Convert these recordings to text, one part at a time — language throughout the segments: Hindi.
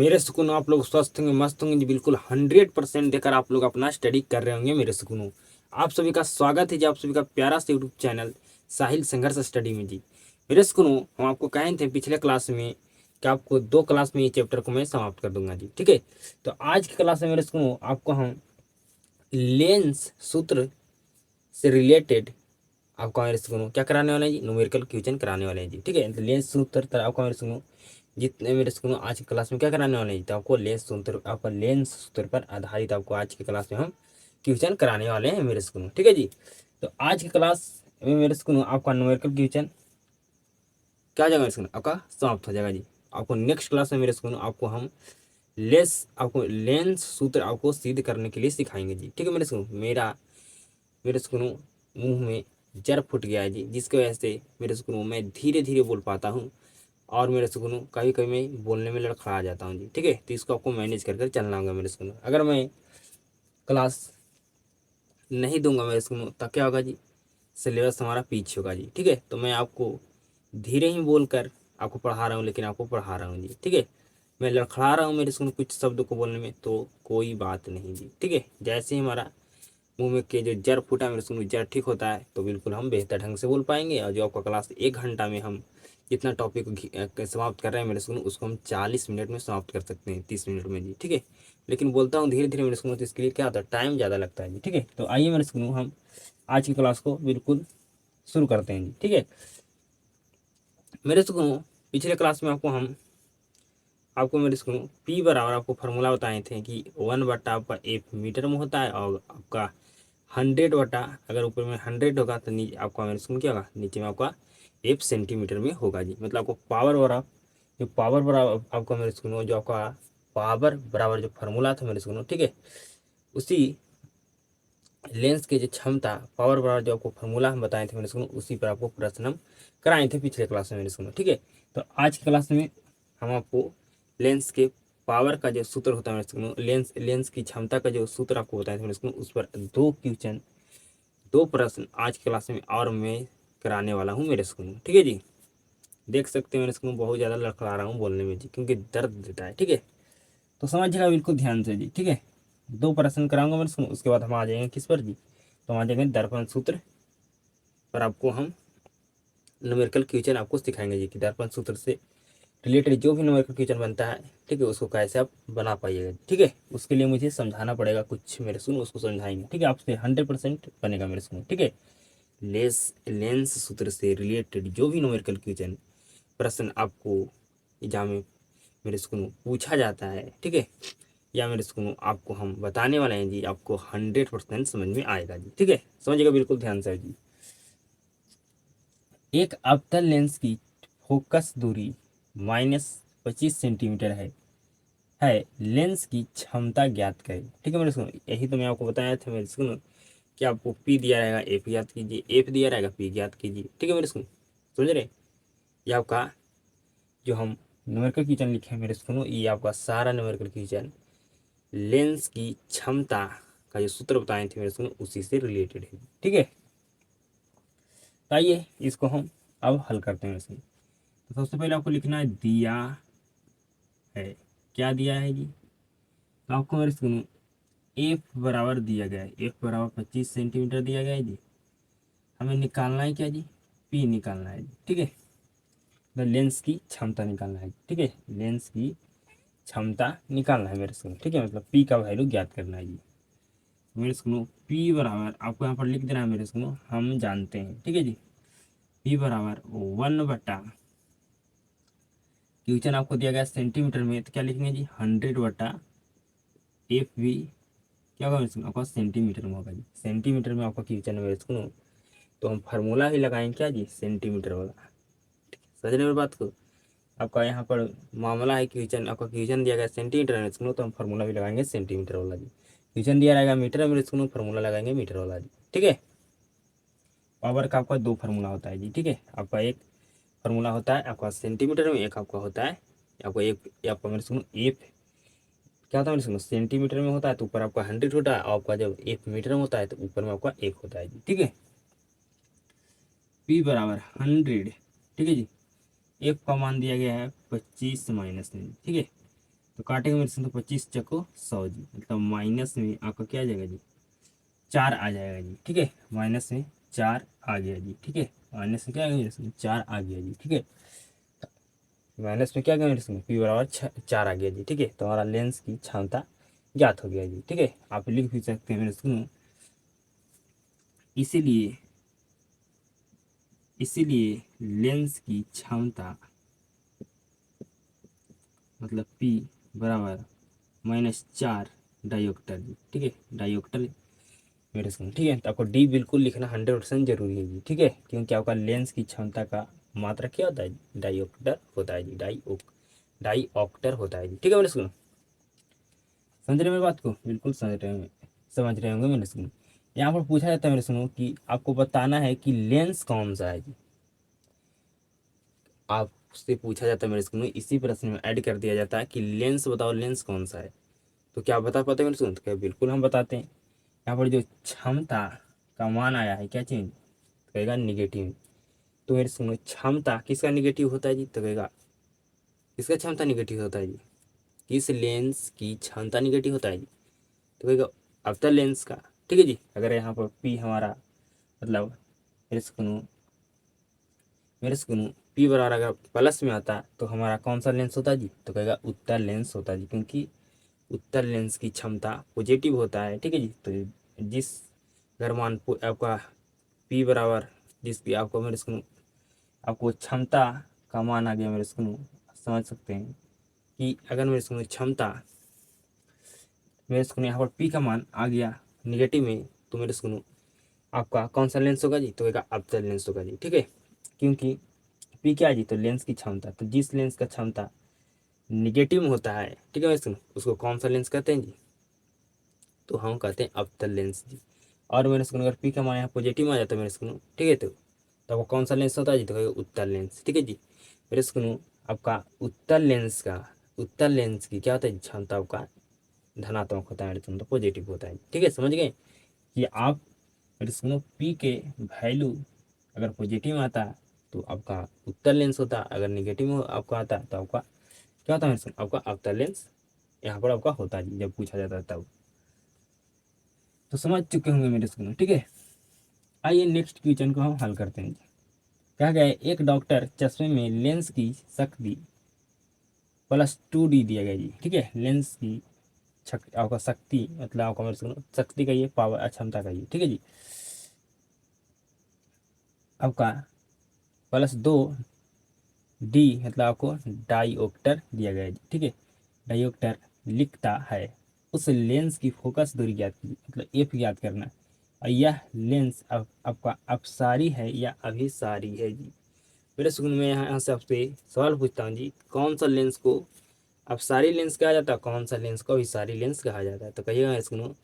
मेरे सुकूनों आप लोग स्वस्थ होंगे, मस्त होंगे जी, बिल्कुल 100% देकर आप लोग अपना स्टडी कर रहे होंगे मेरे सुकूनों। आप सभी का स्वागत है जी, आप सभी का प्यारा सा यूट्यूब चैनल साहिल संघर्ष स्टडी में जी। मेरे सुकूनों, हम आपको कहे थे पिछले क्लास में कि आपको 2 क्लास में ये चैप्टर को मैं समाप्त कर दूंगा जी, ठीक है। तो आज की क्लास में मेरे सुकूनों आपको हम लेंस सूत्र से रिलेटेड आपको मेरे सुकूनों क्या कराने वाले हैं जी, न्यूमेरिकल क्वेश्चन कराने वाले हैं जी, ठीक है। तो लेंस सूत्र आपको मेरे सुकूनों जितने मेरे सुकूनों आज की क्लास में क्या कराने वाले हैं, तो आपको लेंस सूत्र, आपका लेंस सूत्र पर आधारित आपको आज की क्लास में हम क्वेश्चन कराने वाले हैं मेरे सुकूनों, ठीक है जी। तो आज की क्लास में मेरे सुकूनों आपका न्यूमेरिकल क्वेश्चन क्या हो जाएगा मेरे सुकूनों, आपका समाप्त हो जाएगा जी। आपको नेक्स्ट क्लास में मेरे सुकूनों आपको हम आपको लेंस सूत्र आपको सिद्ध करने के लिए सिखाएंगे जी, ठीक है मेरे सुकूनों। मेरे सुकूनों मुंह में जर फूट गया है जी, जिसकी वजह से मेरे सुकूनों मैं धीरे धीरे बोल पाता हूँ और मेरे सुकूनों कभी कभी मैं बोलने में लड़खड़ा जाता हूँ जी, ठीक है। तो इसको आपको मैनेज कर चलना होगा मेरे सुकूनों। अगर मैं क्लास नहीं दूंगा मेरे सुकूनों तब क्या होगा जी, सिलेबस हमारा पीछे होगा जी, ठीक है। तो मैं आपको धीरे ही बोलकर आपको पढ़ा रहा हूँ, लेकिन आपको पढ़ा रहा हूँ जी, ठीक है। मैं लड़खड़ा रहा हूँ मेरे सुकूनों कुछ शब्द को बोलने में, तो कोई बात नहीं जी, ठीक है। जैसे ही हमारा मुंह में के जो जर फूटा मेरे सुकूनों, जर ठीक होता है तो बिल्कुल हम बेहतर ढंग से बोल पाएंगे। और जो आपका क्लास 1 घंटा में हम जितना टॉपिक समाप्त कर रहे हैं मेरे सुकूनों, उसको हम 40 मिनट में समाप्त कर सकते हैं, 30 मिनट में जी, ठीक है। लेकिन बोलता हूँ धीरे धीरे मेरे सुकूनों, तो इसके लिए क्या होता है, टाइम ज़्यादा लगता है जी, ठीक है। तो आइए मेरे सुकूनों हम आज की क्लास को बिल्कुल शुरू करते हैं जी, ठीक है। मेरे सुकूनों पिछले क्लास में आपको मेरे सुकूनों पी बराबर आपको फार्मूला बताए थे कि 1/, आपका एफ मीटर में होता है, और आपका 100/, अगर ऊपर में 100 होगा तो नीचे आपका मेरे सुकूनों क्या होगा, नीचे में आपका एफ सेंटीमीटर में होगा जी। मतलब आपको पावर बराबर, जो पावर बराबर आपका मेरे सुकूनों, जो आपका पावर बराबर जो फार्मूला था मेरे सुकूनों, ठीक है, उसी लेंस की जो क्षमता पावर बराबर जो आपको फार्मूला हम बताए थे मेरे सुकूनों, उसी पर आपको प्रश्न हम कराए थे पिछले क्लास में मेरे सुकूनों, ठीक है। तो आज की क्लास में हम आपको लेंस के पावर का जो सूत्र होता है मेरे सुकूनों, लेंस की क्षमता का जो सूत्र आपको बताए थे मेरे सुकूनों, उस पर 2 प्रश्न आज की क्लास में और मैं कराने वाला हूँ मेरे सुकूनों, ठीक है जी। देख सकते हैं मेरे सुकूनों बहुत ज़्यादा लड़खड़ा रहा हूँ बोलने में जी, क्योंकि दर्द देता है, ठीक है। तो समझिएगा बिल्कुल ध्यान से जी, ठीक है। 2 प्रश्न कराऊंगा मेरे सुकूनों, उसके बाद हम आ जाएंगे किस पर जी, तो हम आ जाएंगे दर्पण सूत्र पर। आपको हम न्यूमेरिकल क्वेश्चन आपको सिखाएंगे जी, कि दर्पण सूत्र से रिलेटेड जो भी न्यूमेरिकल क्वेश्चन बनता है, ठीक है, उसको कैसे आप बना पाइएगा, ठीक है। उसके लिए मुझे समझाना पड़ेगा कुछ मेरे सुन, उसको समझाएंगे, ठीक है। आपसे 100% बनेगा मेरे सुन, ठीक है। लेंस सूत्र से रिलेटेड जो भी न्यूमेरिकल क्वेश्चन प्रश्न आपको एग्जाम में मेरे सुकून पूछा जाता है, ठीक है, या मेरे सुकून आपको हम बताने वाले हैं जी, आपको 100% समझ में आएगा जी, ठीक है। समझिएगा बिल्कुल ध्यान से जी। एक अवतल लेंस की फोकस दूरी -25 सेंटीमीटर है लेंस की क्षमता ज्ञात करें, ठीक है मेरे सुनो। यही तो मैं आपको बताया था मेरे सुनो, कि आपको पी दिया रहेगा, एफ ज्ञात कीजिए, एफ दिया रहेगा, पी ज्ञात कीजिए, ठीक है मेरे सुनो, समझ रहे। ये आपका जो हम न्यूमेरिकल क्वेश्चन लिखे हैं मेरे सुनो, ये आपका सारा न्यूमेरिकल क्वेश्चन लेंस की क्षमता का जो सूत्र बताए थे मेरे सुनो, उसी से रिलेटेड है, ठीक है। तो आइए इसको हम अब हल करते हैं इसमें। तो सबसे पहले आपको लिखना है दिया है, क्या दिया है जी, तो आपको मेरे सुनो एफ बराबर दिया गया है, एफ बराबर 25 सेंटीमीटर दिया गया है जी। हमें निकालना है क्या जी, पी निकालना है जी, ठीक है। तो लेंस की क्षमता निकालना है, ठीक है, लेंस की क्षमता निकालना है मेरे सुनो, ठीक है, मतलब पी का वैल्यू ज्ञात करना है जी। मेरे सुनो पी बराबर आपको यहाँ पर लिख देना है मेरे सुनो, हम जानते हैं, ठीक है जी। पी बराबर 1/, क्वेश्चन आपको दिया गया सेंटीमीटर में, तो क्या लिखेंगे जी, 100/, एफ भी क्या होगा मेरे सुनो, आपका सेंटीमीटर में होगा जी। सेंटीमीटर में आपका क्वेश्चन है मेरे सुनो, तो हम फार्मूला ही लगाएंगे क्या जी, सेंटीमीटर वाला। समझ रहे मेरी बात को। आपका यहाँ पर मामला है क्वेश्चन, आपका क्वेश्चन दिया गया सेंटीमीटर में सुनो, तो हम फार्मूला भी लगाएंगे सेंटीमीटर वाला जी। क्वेश्चन दिया रहेगा मीटर में सुनो, फार्मूला लगाएंगे मीटर वाला जी, ठीक है। पावर का आपका 2 फार्मूला होता है जी, ठीक है। आपका एक फार्मूला होता है आपका सेंटीमीटर में, एक आपका होता है आपका एक, आपका मेरे सुनो एफ क्या होता है मेरे सुनो, सेंटीमीटर में होता है तो ऊपर आपका 100 होता है, और आपका जब एफ मीटर में होता है तो ऊपर में आपका 1 होता है जी, ठीक है। पी बराबर 100, ठीक है जी। एफ का मान दिया गया है 25 - 9, ठीक है। तो काटेंगे मेरे से तो 25 चको 100 जी, मतलब माइनस में आपका क्या आ जाएगा जी, 4 आ जाएगा जी। ठीक है, माइनस में 4 आ गया जी। ठीक है, माइनस में क्या आ गया मेरे से, 4 आ गया जी। ठीक है, माइनस में क्या आ गया मेरे से, पी बराबर 4 आ गया जी। ठीक है, तो हमारा लेंस की क्षमता ज्ञात हो गया जी। ठीक है, आप लिख भी सकते हैं मेरे सुनो, इसीलिए इसीलिए लेंस की क्षमता मतलब P बराबर -4 डायोक्टर जी। ठीक है, डायोक्टर मेरे सुनो। ठीक है, तो आपको डी बिल्कुल लिखना 100% जरूरी है जी। ठीक है, क्योंकि आपका लेंस की क्षमता का मात्रा क्या होता है जी, डायोक्टर होता है जी, डाईऑक्टर होता है जी। ठीक है मेरे सुनो, समझ रहे हैं मेरी बात को, बिल्कुल समझ रहे होंगे मेरे सुनो। यहाँ पर पूछा जाता है मेरे सुनो कि आपको बताना है कि लेंस कौन सा है जी, आपसे पूछा जाता है मेरे स्कूल में, इसी प्रश्न में ऐड कर दिया जाता है कि लेंस बताओ, लेंस कौन सा है। तो क्या आप बता पाते हैं मेरे स्कूल, तो क्या बिल्कुल हम बताते हैं। यहाँ पर जो क्षमता का मान आया है क्या चीज, तो कहेगा निगेटिव। तो मेरे स्कूल में क्षमता किसका निगेटिव होता है जी, तो कहेगा किसका क्षमता निगेटिव होता है जी, किस लेंस की क्षमता निगेटिव होता है जी, तो कहेगा अवतल लेंस का। ठीक है जी, अगर यहाँ पर पी हमारा मतलब मेरे सुनो पी बराबर अगर प्लस में आता तो हमारा कौन सा लेंस होता जी, तो कहेगा उत्तर लेंस होता जी, क्योंकि उत्तर लेंस की क्षमता पॉजिटिव होता है। ठीक है जी, तो जिस अगर मान आपका पी बराबर जिस भी आपको मेरे सुनो आपको क्षमता का मान आ गया मेरे सुनो, समझ सकते हैं कि अगर मेरे सुनो क्षमता मेरे सुनो यहाँ पर पी का मान आ गया निगेटिव में, तो मेरे सुनो आपका कौन सा लेंस होगा जी, तो कहेगा अवतल लेंस होगा जी। ठीक है, क्योंकि पी क्या है जी, तो लेंस की क्षमता, तो जिस लेंस का क्षमता निगेटिव में होता है, ठीक है वैसे उसको कौन सा लेंस कहते हैं जी, तो हम कहते हैं अवतल लेंस जी। और मेरे स्कूल अगर पी का मान यहाँ पॉजिटिव में आ जाता है मेरे स्कूल, ठीक है, तो वो कौन सा लेंस होता है जी, तो कहेगा उत्तल लेंस। ठीक है जी, मेरे स्कूल आपका उत्तल लेंस की क्या होता है क्षमता आपका धनात्मक होता है, तो पॉजिटिव होता है। ठीक है, समझ गए कि आप मेरे स्कूल पी के वैल्यू अगर पॉजिटिव में आता है तो आपका उत्तल लेंस होता है, अगर निगेटिव में आपका आता है तो आपका क्या होता है मेरे आपका अवतल लेंस यहाँ पर आपका होता है जी, जब पूछा जाता है तब। तो समझ चुके होंगे मेरे स्कूल। ठीक है, आइए नेक्स्ट क्वेश्चन को हम हल करते हैं। कहा गया है एक डॉक्टर चश्मे में लेंस की शक्ति +2D दिया गया जी। ठीक है, लेंस की आपका शक्ति मतलब आपका मेरे स्कूल शक्ति का ये पावर क्षमता का ये। ठीक है जी, आपका +2D मतलब आपको डाईऑक्टर दिया गया है जी। ठीक है, डायोक्टर लिखता है उस लेंस की फोकस दूरी ज्ञात कीजिए, मतलब एफ ज्ञात करना। और यह लेंस आपका अपसारी है या अभिसारी है जी। मेरे स्कूल में यहाँ से आपसे सवाल पूछता हूँ जी, कौन सा लेंस को अपसारी लेंस कहा जाता है, कौन सा लेंस को अभिसारी लेंस कहा जाता है, तो कहिएगा मेरे स्कूल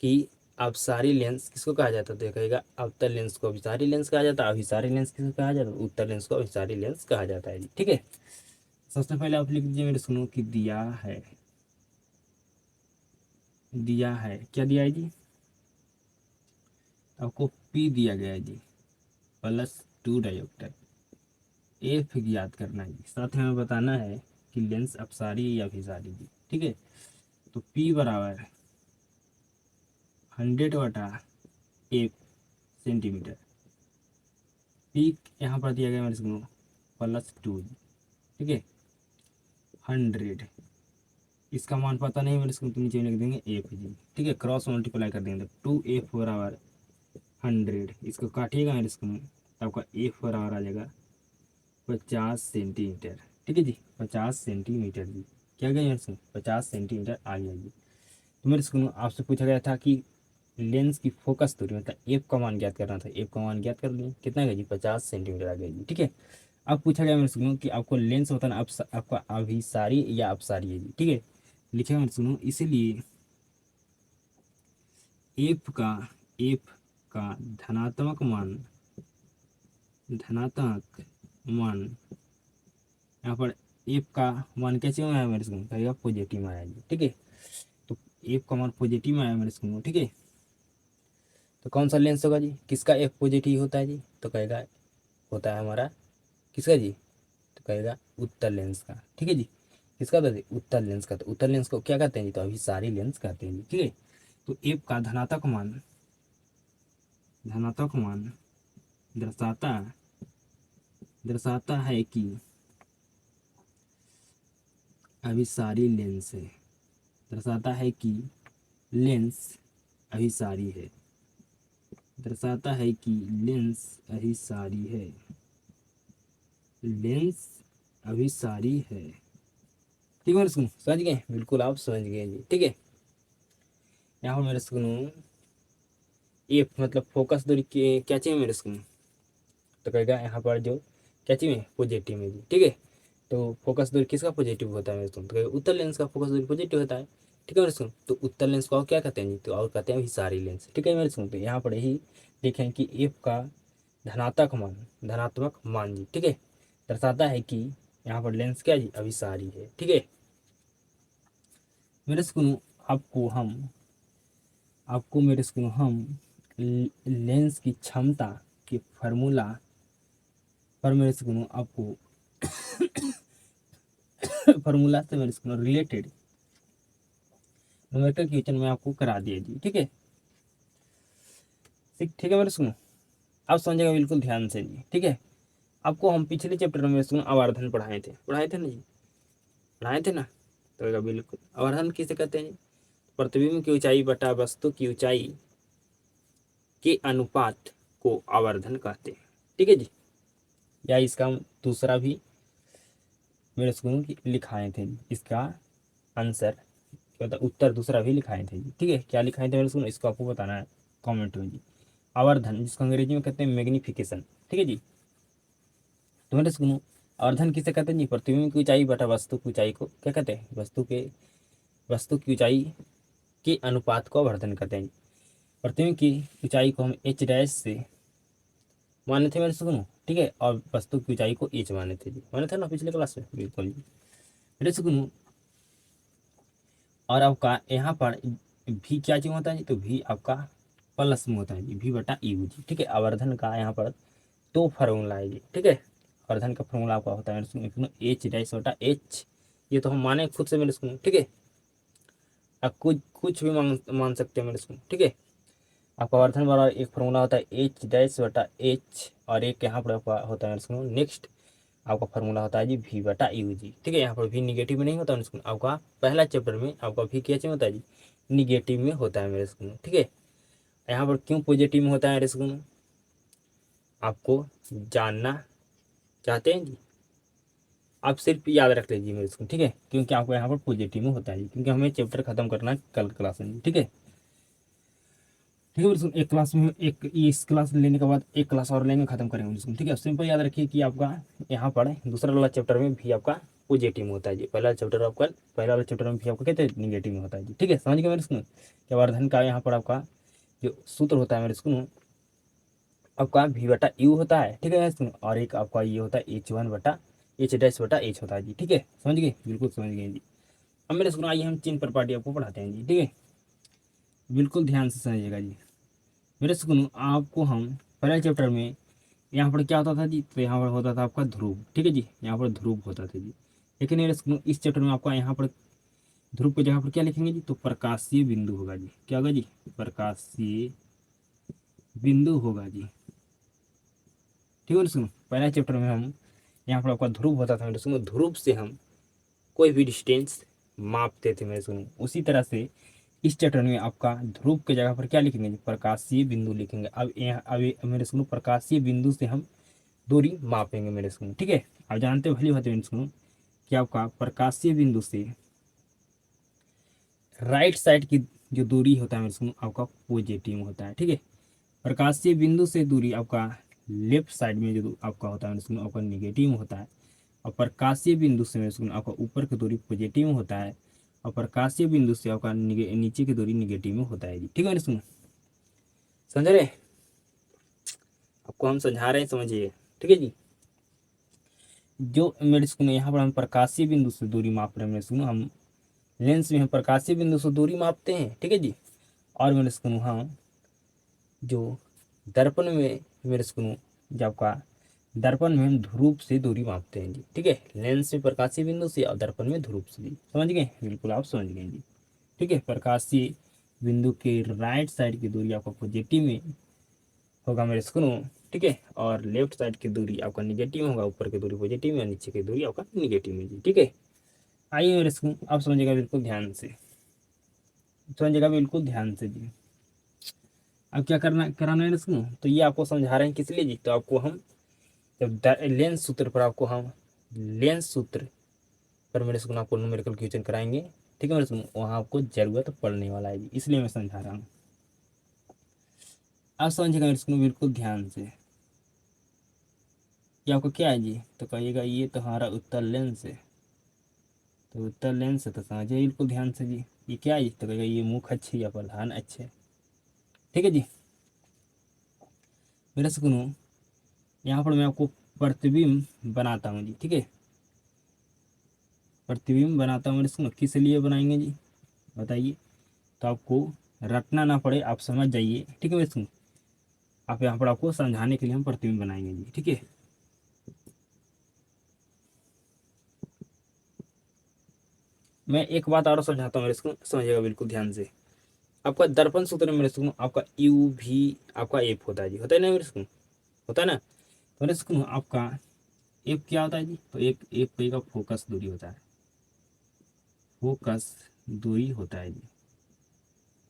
कि अपसारी लेंस किसको कहा जाता है, तो कहेगा अवतल लेंस को अभिसारी लेंस कहा जाता है, अभिसारी लेंस किसको कहा जाता है, उत्तर लेंस को अभिसारी लेंस कहा जाता है जी। ठीक है, सबसे पहले आप लिख दीजिए मेरे सुनो कि दिया है क्या दिया है जी, आपको पी दिया गया है जी +2 डायोप्टर, एफ ज्ञात करना है जी, साथ में हमें बताना है कि लेंस अपसारी या अभिसारी जी। ठीक है, तो पी बराबर 100/8 सेंटीमीटर, पी यहाँ पर दिया गया मेरे को +2 जी। ठीक है, 100 इसका मान पता नहीं मेरे को, तो नीचे लिख देंगे एफ जी। ठीक है, क्रॉस मल्टीप्लाई कर देंगे तो 2F बराबर 100, इसको काटिएगा मेरे को तो आपका एफ बराबर आ जाएगा 50 सेंटीमीटर। ठीक है जी, 50 सेंटीमीटर जी, क्या गया मेरे से 50 सेंटीमीटर आ गया जी। तो मेरे को आपसे पूछा गया था कि लेंस की फोकस दूरी मतलब एफ का मान ज्ञात करना था, एफ का मान ज्ञात कर लिए कितना गया जी 50 सेंटीमीटर आ गया जी। ठीक है, अब पूछा गया मेरे से कि आपको लेंस होता है ना आपका अभिसारी या अपसारी है जी। ठीक है, लिखे मेरे सुनो, इसीलिए एफ का धनात्मक मान यहाँ पर एफ का मान कैसे में आया मेरे से कहेगा पॉजिटिव में आया जी। ठीक है, तो एफ का मान पॉजिटिव में आया मेरे से। ठीक है, तो कौन सा लेंस होगा जी, किसका एफ पॉजिटिव होता है जी, तो कहेगा होता है हमारा किसका जी, तो कहेगा उत्तर लेंस का। ठीक है जी, किसका कहते हैं, उत्तल लेंस कहते हैं। उत्तल लेंस को क्या कहते हैं जी, तो अभिसारी लेंस कहते हैं जी, ठीक है। तो एफ का धनात्मक मान दर्शाता दर्शाता है कि अभिसारी लेंस है, दर्शाता है कि लेंस अभिसारी है, दर्शाता है कि लेंस अभिसारी है, लेंस अभिसारी है, ठीक है मेरे सुनो, समझ गए, बिल्कुल आप समझ गए जी, ठीक है। यहाँ पर मेरे सुनो एफ मतलब फोकस दूरी क्या चाहिए मेरे सुनो, तो कहेगा यहाँ पर जो क्या चाहिए, पॉजिटिव में जी, ठीक है। तो फोकस दूरी किसका पॉजिटिव होता है मेरे सुनो, तो कहेगा उत्तल लेंस का फोकस दूरी पॉजिटिव होता है, ठीक है मेरे सुनो। तो उत्तल लेंस को और क्या कहते हैं जी, तो और कहते हैं अभिसारी लेंस, ठीक है मेरे सुनो। तो यहाँ पर यही लिखें कि एफ का धनात्मक मान जी, ठीक है, दर्शाता है कि यहाँ पर लेंस क्या जी, अभिसारी है, ठीक है मेरे सुनो। आपको मेरे सुनो हम लेंस की क्षमता के फार्मूला पर मेरे सुनो आपको फार्मूला से मेरे सुनो रिलेटेड न्यूमेरिकल क्वेश्चन में आपको करा दिया जी, ठीक है, ठीक है मेरे सुनो, आप समझेगा बिल्कुल ध्यान से जी, ठीक है। आपको हम पिछले चैप्टर में सुनो आवर्धन पढ़ाए थे ना जी, पढ़ाए थे ना, तो बिल्कुल आवर्धन किसे कहते हैं जी, प्रतिबिंब की ऊंचाई बटा वस्तु की ऊंचाई के अनुपात को आवर्धन कहते हैं, ठीक है जी। या इसका दूसरा भी मेरे स्कूल की लिखाए थे, इसका आंसर मतलब उत्तर दूसरा भी लिखाए थे जी, ठीक है। क्या लिखाए थे मेरे स्कूल, इसको आपको बताना है कमेंट में जी। आवर्धन जिसको अंग्रेजी में कहते हैं मैग्निफिकेशन, ठीक है जी। तो मेरे स्कूल आवर्धन किसे कहते हैं जी, प्रतिबिंब की ऊंचाई बटा वस्तु की ऊंचाई को क्या कहते हैं, वस्तु की ऊंचाई के अनुपात को आवर्धन कहते हैं। प्रतिबिंब की ऊंचाई को हम एच डैश से माने थे मेरे सुनो, ठीक है, और वस्तु की ऊंचाई को एच माने थे जी, माने थे ना पिछले क्लास में, बिल्कुल जी मेरे सुनो। और आपका यहाँ पर भी क्या चीज होता है जी, तो भी आपका प्लस में होता है जी, भी बटा यू जी, ठीक है। आवर्धन का यहाँ पर दो फार्मूला है जी, ठीक है। आवर्धन का फार्मूला आपका होता है मेरे सुनो एच डैश बटा एच, ये तो हम माने खुद से मेरे सुनो, ठीक है। आप कुछ भी मान सकते हैं मेरे सुनो, ठीक है। आपका आवर्धन वाला एक फार्मूला होता है एच डैश बटा एच, और एक यहाँ पर आपका होता है सुनो नेक्स्ट आपका फार्मूला होता है जी भी बटा यू जी, ठीक है। यहाँ पर भी निगेटिव में नहीं होता है, आपका पहला चैप्टर में आपका भी क्या चाहिए होता है जी, निगेटिव में होता है मेरे स्कूल, ठीक है। यहाँ पर क्यों पॉजिटिव में होता है मेरे स्कूल, आपको जानना चाहते हैं जी, आप सिर्फ याद रख लीजिए मेरे स्कूल, ठीक है, क्योंकि आपको यहाँ पर पॉजिटिव में होता है जी, क्योंकि हमें चैप्टर खत्म करना है कल क्लास में, ठीक है। ठीक है बिल्कुल, एक क्लास में एक इस क्लास लेने के बाद एक क्लास और लेंगे, खत्म करेंगे बिल्कुल, ठीक है। सिंपल याद रखिए कि आपका यहाँ पर दूसरा वाला चैप्टर में भी आपका पॉजिटिव में होता है जी, पहला वाला चैप्टर में भी आपका कहते हैं निगेटिव में होता है जी, ठीक है। समझ गए मेरे स्कूल, क्या वर्धन का यहाँ पर आपका जो सूत्र होता है मेरे स्कूल, आपका भी बटा यू होता है, ठीक है मेरे स्कूल, और एक आपका ये होता है H1 बटा एच डैश बटा एच होता है जी, ठीक है। समझ गए, बिल्कुल समझ गए जी। अब मेरे स्कूल आइए हम चिन्ह प्रॉपर्टी आपको पढ़ाते हैं जी, ठीक है, बिल्कुल ध्यान से समझिएगा जी मेरे सुनो। आपको हम पहले चैप्टर में यहाँ पर क्या होता था जी, तो यहाँ पर होता था आपका ध्रुव, ठीक है जी, यहाँ पर ध्रुव होता था जी। लेकिन मेरे सुनो इस चैप्टर में आपका यहाँ पर ध्रुव की जगह पर क्या लिखेंगे जी, तो प्रकाशीय बिंदु होगा जी, क्या होगा जी, प्रकाशीय बिंदु होगा जी, ठीक है सुनो। पहले चैप्टर में हम यहाँ पर आपका ध्रुव होता था मेरे सुनो, ध्रुव से हम कोई भी डिस्टेंस मापते थे मेरे सुनो। उसी तरह से इस चैप्टर में आपका ध्रुव के जगह पर क्या लिखेंगे, प्रकाशीय बिंदु लिखेंगे। अब यहाँ अब मेरे सुनो प्रकाशीय बिंदु से हम दूरी मापेंगे मेरे सुनो, ठीक है। आप जानते भली होते मेरे सुनो कि आपका प्रकाशीय बिंदु से राइट साइड की जो दूरी होता है मेरे सुनो आपका पॉजिटिव होता है, ठीक है। प्रकाशीय बिंदु से दूरी आपका लेफ्ट साइड में जो आपका होता है मेरे सुनो आपका निगेटिव होता है, और प्रकाशीय बिंदु से मेरे सुनो आपका ऊपर की दूरी पॉजिटिव होता है, और प्रकाशीय बिंदु से आपका नीचे की दूरी निगेटिव में होता है जी, ठीक है मेरे सुनो, समझ रहे, आपको हम समझा रहे हैं, समझिए, ठीक है जी। जो मेरे सुनो यहाँ पर हम प्रकाशीय बिंदु से दूरी माप रहे हैं मेरे सुनो, हम लेंस में हम प्रकाशीय बिंदु से दूरी मापते हैं, ठीक है जी। और मेरे सुनो हम जो दर्पण में मेरे सुनो जब आपका दर्पण में हम ध्रुव से दूरी मापते हैं जी, ठीक है। लेंस में प्रकाशीय बिंदु से और दर्पण में ध्रुव से जी, समझ गए, बिल्कुल आप समझ गए जी, ठीक है। प्रकाशीय बिंदु के राइट साइड की दूरी आपका पॉजिटिव में होगा मेरे स्क्रू, ठीक है, और लेफ्ट साइड की दूरी आपका निगेटिव में होगा, ऊपर की दूरी पॉजिटिव में और नीचे की दूरी आपका निगेटिव में जी, ठीक है। आइए मेरे स्क्रू आप समझिएगा बिल्कुल ध्यान से, समझिएगा बिल्कुल ध्यान से जी। अब क्या कराना है इसको, तो ये आपको समझा रहे हैं किस लिए जी, तो आपको हम जब लेंस सूत्र पर आपको हम लेंस सूत्र पर मेरे स्कूल आपको न्यूमेरिकल क्वेश्चन कराएंगे, ठीक है मेरे स्कूल, वहाँ आपको जरूरत पड़ने वाला है जी, इसलिए मैं समझा रहा हूँ। आप समझिएगा मेरे स्कूल बिल्कुल ध्यान से। ये आपको क्या है जी, तो कहिएगा ये तो हमारा उत्तर लेंस है, तो उत्तर लेंस है तो समझिए बिल्कुल ध्यान से जी। ये क्या है जी, तो कहेगा ये मुख अच्छे या प्रधान अच्छे, ठीक है जी। मेरे सुनो, यहाँ पर मैं आपको प्रतिबिंब बनाता हूँ जी, ठीक है। प्रतिबिंब बनाता हूँ मेरे सुनो, किस लिए बनाएंगे जी बताइए, तो आपको रटना ना पड़े, आप समझ जाइए, ठीक है मेरे सुनो। आप यहाँ पर आपको समझाने के लिए हम प्रतिबिंब बनाएंगे जी, ठीक है। मैं एक बात और समझाता हूँ मेरे सुनो, समझिएगा बिल्कुल ध्यान से। आपका दर्पण सूत्र में मेरे सुनो आपका यू भी आपका एफ होता है जी, होता है ना मेरे सुनो, होता है ना। तो मेरे सुनो आपका एफ क्या होता है जी, तो एक एफ का फोकस दूरी होता है, फोकस दूरी होता है जी।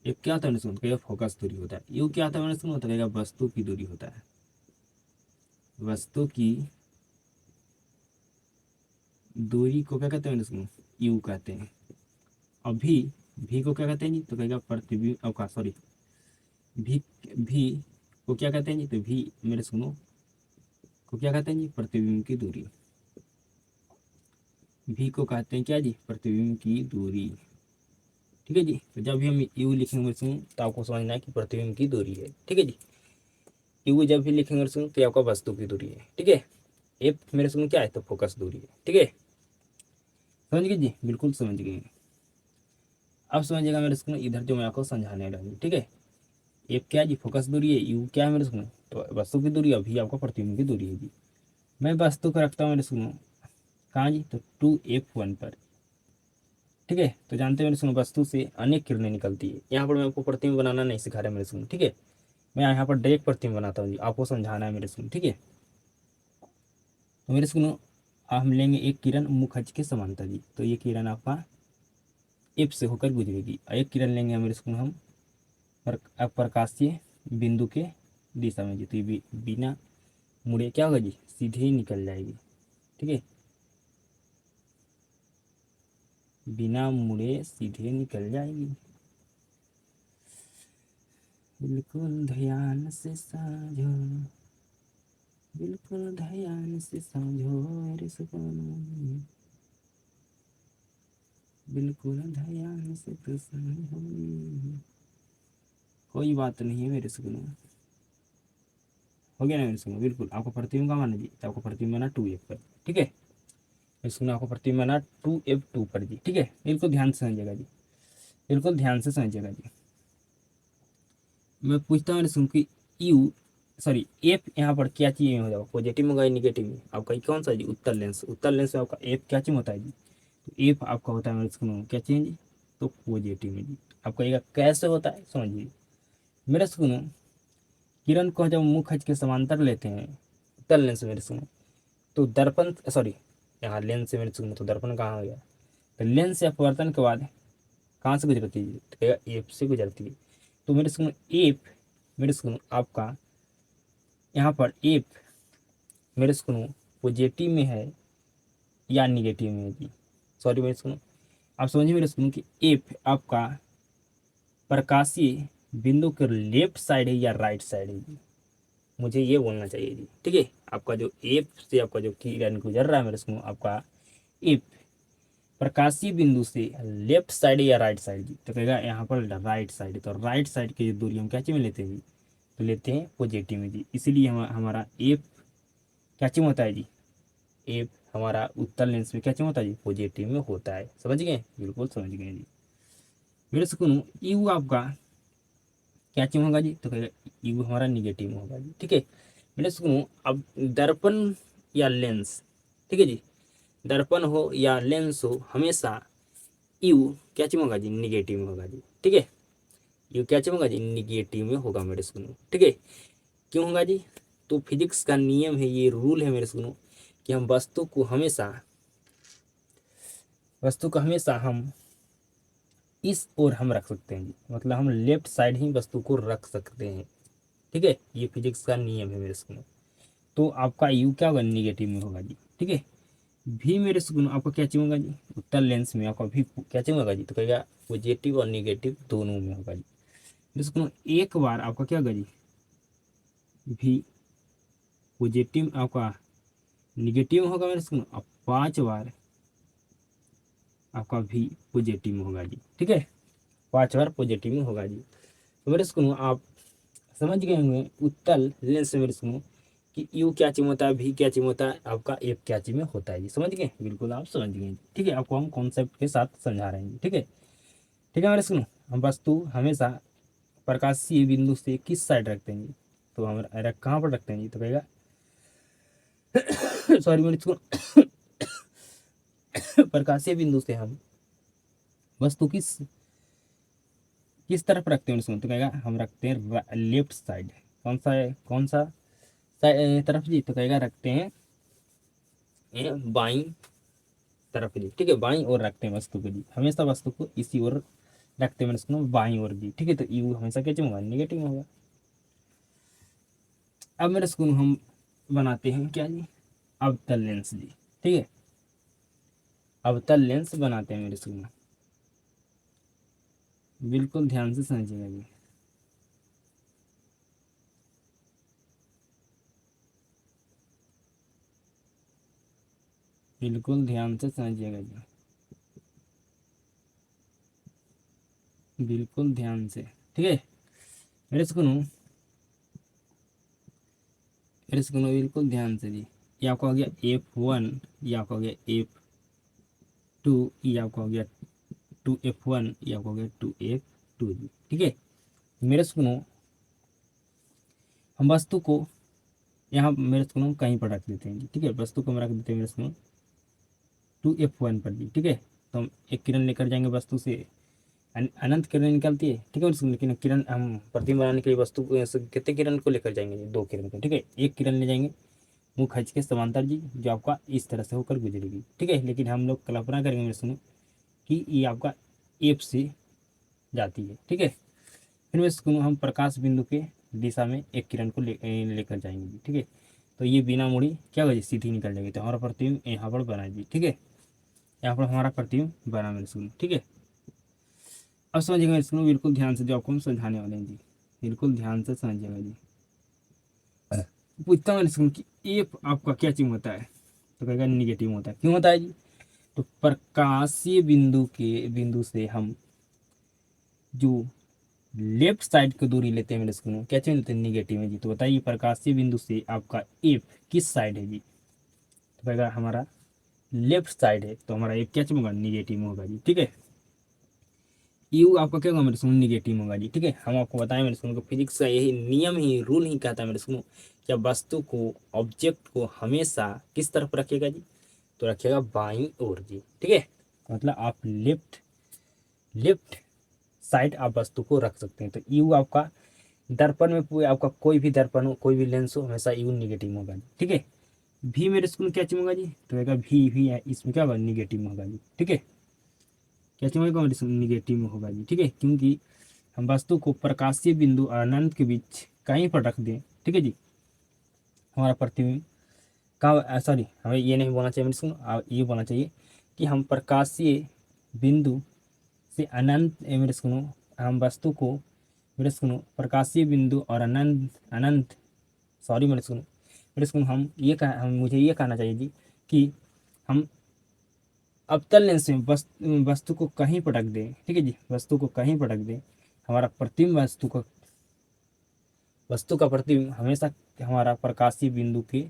एक क्या होता है मैंने सुना, कहेगा फोकस दूरी होता है। यू क्या होता है मैंने सुना, तो कहेगा वस्तु की दूरी होता है, वस्तु की दूरी को क्या कहते हैं मैंने सुना, यू कहते हैं। अभी भी को क्या कहते हैं जी, तो कहेगा प्रतिबिंब अवकाश, सॉरी भी, भी को क्या कहते हैं जी, तो भी मेरे सुनो को क्या कहते हैं जी, प्रतिबिंब की दूरी। भी को कहते हैं क्या जी, प्रतिबिंब की दूरी, ठीक है जी। तो जब भी हम यू लिखेंगे मेरे सुनो, तो आपको समझना है कि प्रतिबिंब की दूरी है, ठीक है जी। यू जब भी लिखेंगे मेरे सुनो, तो आपका वस्तु की दूरी है, ठीक है। एफ मेरे सुनो क्या है, तो फोकस दूरी है, ठीक है। समझ गए जी, बिल्कुल समझ गए। अब समझिएगा मेरे स्कूल, इधर जो मैं आपको समझाने लगा, ठीक है। एफ क्या है जी, फोकस दूरी है, यू क्या है मेरे स्कूल, तो वस्तु की दूरी, अभी आपका प्रतिबिंब की दूरी है जी। मैं वस्तु को रखता हूँ मेरे स्कूल कहाँ जी, तो 2F1 पर, ठीक है। तो जानते हैं मेरे स्कूल वस्तु से अनेक किरणें निकलती है। यहाँ पर मैं आपको प्रतिबिंब बनाना नहीं सिखा रहा मेरे स्कूल, ठीक है। मैं यहाँ पर डायरेक्ट प्रतिबिंब बनाता हूँ जी, आपको समझाना है मेरे स्कूल, ठीक है। तो मेरे स्कूल हम लेंगे एक किरण मुख अक्ष के समांतर जी, तो ये किरण आपका एफ से होकर गुजरेगी। एक किरण लेंगे मेरे स्कूल हम प्रकाशीय बिंदु के दिशा में जी, तो ये बिना मुड़े क्या होगा जी, सीधे ही निकल जाएगी, ठीक है। बिना मुड़े सीधे निकल जाएगी। बिल्कुल ध्यान से समझो, बिल्कुल ध्यान से समझो मेरे सुकून, बिल्कुल ध्यान से तो समझो, कोई बात नहीं है मेरे सुकून। हो गया ना मेरे सुकून, बिल्कुल। आपको प्रतिबिंब का माना जी, तो आपको प्रतिबिंब बना 2F पर, ठीक है। इसको आपको प्रतिबिंब बना 2F2 पर जी, ठीक है। बिल्कुल ध्यान से समझिएगा जी, बिल्कुल ध्यान से समझिएगा जी। मैं पूछता हूँ सुन कि यू सॉरी एफ यहाँ पर क्या चीज में हो जाएगा, पॉजिटिव में होगा या निगेटिव में, आपका ये कौन सा जी, उत्तर लेंस। उत्तर लेंस में आपका एफ क्या चीज होता है जी, तो एफ आपका होता है मेरे सुनो क्या चीज जी, तो पॉजिटिव में जी। आपका ये कैसे होता है समझिए मेरे सुनो। किरण को जब मुख अक्ष के समांतर लेते हैं उत्तर लेंस मेरे सुनो, तो दर्पण सॉरी यहाँ लेंस से मेरे सुनो, तो दर्पण कहाँ हो गया, तो लेंस से अपवर्तन के बाद कहाँ से गुजरती है, तो एफ से गुजरती है। तो मेरे सुनो एफ मेरे सुनो आपका यहाँ पर एफ मेरे सुनो पॉजिटिव में है या निगेटिव में है जी, सॉरी मेरे सुनो आप समझिए मेरे सुनो कि एफ आपका प्रकाशीय बिंदु के लेफ्ट साइड है या राइट साइड है जी, मुझे ये बोलना चाहिए जी, ठीक है। आपका जो एफ से आपका जो किरण गुजर रहा है मेरे सुनो, आपका एफ प्रकाशीय बिंदु से लेफ्ट साइड या राइट साइड जी, तो कहेगा यहाँ पर राइट साइड, तो राइट साइड की दूरी हम क्या चीज में लेते हैं जी, तो लेते हैं पॉजिटिव में जी। इसीलिए हमारा एफ क्या चीज होता है जी, एफ हमारा उत्तर लेंस में क्या चीज होता है जी, पॉजिटिव में होता है। समझ गए, बिल्कुल समझ गए जी। मेरे सुकून यू आपका क्या चीज होगा जी, तो कहेगा यू हमारा निगेटिव में होगा जी, ठीक है। मेरे सुकून अब दर्पण या लेंस, ठीक है जी, दर्पण हो या लेंस हो, हमेशा यू क्या चीज होगा जी, निगेटिव में होगा जी, ठीक है। यू क्या चीज होगा जी, निगेटिव में होगा मेरे स्कूलों, ठीक है। क्यों होगा जी, तो फिजिक्स का नियम है, ये रूल है मेरे स्कूलों कि हम वस्तु को हमेशा हम इस ओर हम रख सकते हैं जी, मतलब हम लेफ्ट साइड ही वस्तु को रख सकते हैं, ठीक है। ये फिजिक्स का नियम है मेरे स्कूलों। तो आपका यू क्या होगा, निगेटिव में होगा जी, ठीक है। भी मेरे स्कूलों आपका क्या चाहिए होगा जी, उत्तर लेंस में आपका भी क्या चाहिए होगा जी, तो कहेगा पॉजिटिव और निगेटिव दोनों में होगा जी। मेरे स्कूलों एक बार आपका क्या होगा जी, भी पॉजिटिव आपका निगेटिव में होगा मेरे स्कूलों, अब 5 बार आपका भी पॉजिटिव में होगा जी, ठीक है। 5 बार पॉजिटिव में होगा जी। तो मेरे स्कूलों आप समझ गए होंगे उत्तर लेंस में मेरे स्कूलों कि यू क्या चीज होता है, भी क्या चीज होता है, आपका एफ क्या चीज में होता है जी, समझ गए, बिल्कुल आप समझ गए, ठीक है। आपको हम कॉन्सेप्ट के साथ समझा रहे हैं, ठीक है। ठीक है मेरे सुनो, हम वस्तु हमेशा प्रकाशीय बिंदु से किस साइड रखते हैं जी, तो हम कहाँ पर रखते हैं जी, तो कहेगा सॉरी मेरे सुनो प्रकाशीय बिंदु से हम वस्तु किस तरफ रखते हैं सुनो, तो कहेगा हम रखते हैं लेफ्ट साइड। कौन सा तरफ जी, तो कहेगा रखते हैं बाई तरफ जी, ठीक है। बाई ओर रखते हैं वस्तु को जी, हमेशा वस्तु को इसी ओर रखते हैं मैंने बाई ओर जी, ठीक है। तो यू हमेशा क्या होगा, निगेटिव होगा। अब मेरे स्कूल हम बनाते हैं क्या जी, अवतल लेंस जी, ठीक है। अवतल लेंस बनाते हैं मेरे स्कूल में, बिल्कुल ध्यान से समझिएगा जी। बिल्कुल ध्यान से समझिएगा जी, बिल्कुल ध्यान से, ठीक है। मेरे स्कूल बिल्कुल ध्यान से जी। ये आपका हो गया F1, ये आपका हो गया F2, ये आपका हो गया 2F1, ये आपका हो गया 2F2 जी, ठीक है। मेरे स्कूल हम वस्तु को यहाँ मेरे स्कूल कहीं पर रख देते हैं जी, ठीक है। वस्तु को हम रख देते हैं मेरे स्कूल 2F1 पर जी, ठीक है। तो हम एक किरण लेकर जाएंगे वस्तु से, अनंत किरण निकलती है, ठीक है। लेकिन किरण हम प्रतिबिंब बनाने के लिए वस्तु कितने किरण को लेकर जाएंगे, 2 किरण को, ठीक है। एक किरण ले जाएंगे मुंह खच के समांतर जी, जो आपका इस तरह से होकर गुजरेगी, ठीक है। लेकिन हम लोग कल्पना करेंगे मेरे सुनो कि ये आपका एफ से जाती है, ठीक है। फिर मैं सुनो हम प्रकाश बिंदु के दिशा में एक किरण को लेकर जाएंगे जी, ठीक है। तो ये बिना मुड़ी क्या होगी, सीधी निकल जाएगी। तो हमारा प्रतिबिंब यहाँ पर बना जी, ठीक है। यहाँ पर हमारा प्रतिबिंब बना मेरे सुनो, ठीक है। अब समझिएगा इसको बिल्कुल ध्यान से, जो आपको हम समझाने वाले हैं जी, बिल्कुल ध्यान से समझिएगा जी। पूछता हूँ इसको कि एफ आपका क्या चीज होता है, तो कहेगा निगेटिव होता है। क्यों होता है जी, तो प्रकाशीय बिंदु से हम जो लेफ्ट साइड की दूरी लेते हैं मेरे स्कूल क्या चीज लेते हैं, निगेटिव है जी। तो बताइए प्रकाशीय बिंदु से आपका एफ किस साइड है जी, तो कहेगा हमारा लेफ्ट साइड है, तो हमारा एफ क्या चीज होगा, निगेटिव में होगा जी, ठीक है। यू आपका क्या होगा मेरे स्कूल, निगेटिव होगा जी, ठीक है। हम आपको बताएं मेरे स्कूल को फिजिक्स का यही नियम ही रूल ही कहता है मेरे स्कूल, क्या वस्तु को ऑब्जेक्ट को हमेशा किस तरफ रखेगा जी, तो रखेगा बाईं ओर जी, ठीक है। मतलब आप लेफ्ट साइड आप वस्तु को रख सकते हैं। तो यू आपका दर्पण में पूरे आपका कोई भी दर्पण हो, कोई भी लेंस हो, हमेशा यू निगेटिव होगा जी, ठीक है। भी मेरे स्कूल क्या चीज होगा जी, तो रहेगा भी है, इसमें क्या होगा, निगेटिव में होगा जी, ठीक है। क्या चीज होगा, निगेटिव में होगा जी, ठीक है। क्योंकि हम वस्तु को प्रकाशीय बिंदु और अनंत के बीच कहीं पर रख दें, ठीक है जी, हमारा प्रतिबिंब कहाँ, सॉरी हमें ये नहीं बोलना चाहिए मेरे सुनो, ये बोलना चाहिए कि हम प्रकाशीय बिंदु से अनंत मेरे सुनो, हम वस्तु को मेरे सुनो प्रकाशीय बिंदु और अनंत सॉरी मेरे सुनो हम हम मुझे ये कहना चाहिए जी कि हम अवतल लेंस में वस्तु को कहीं पर रख दें, ठीक है जी, वस्तु को कहीं पर रख दें, हमारा प्रतिबिंब वस्तु का प्रतिबिंब हमेशा हमारा प्रकाशीय बिंदु के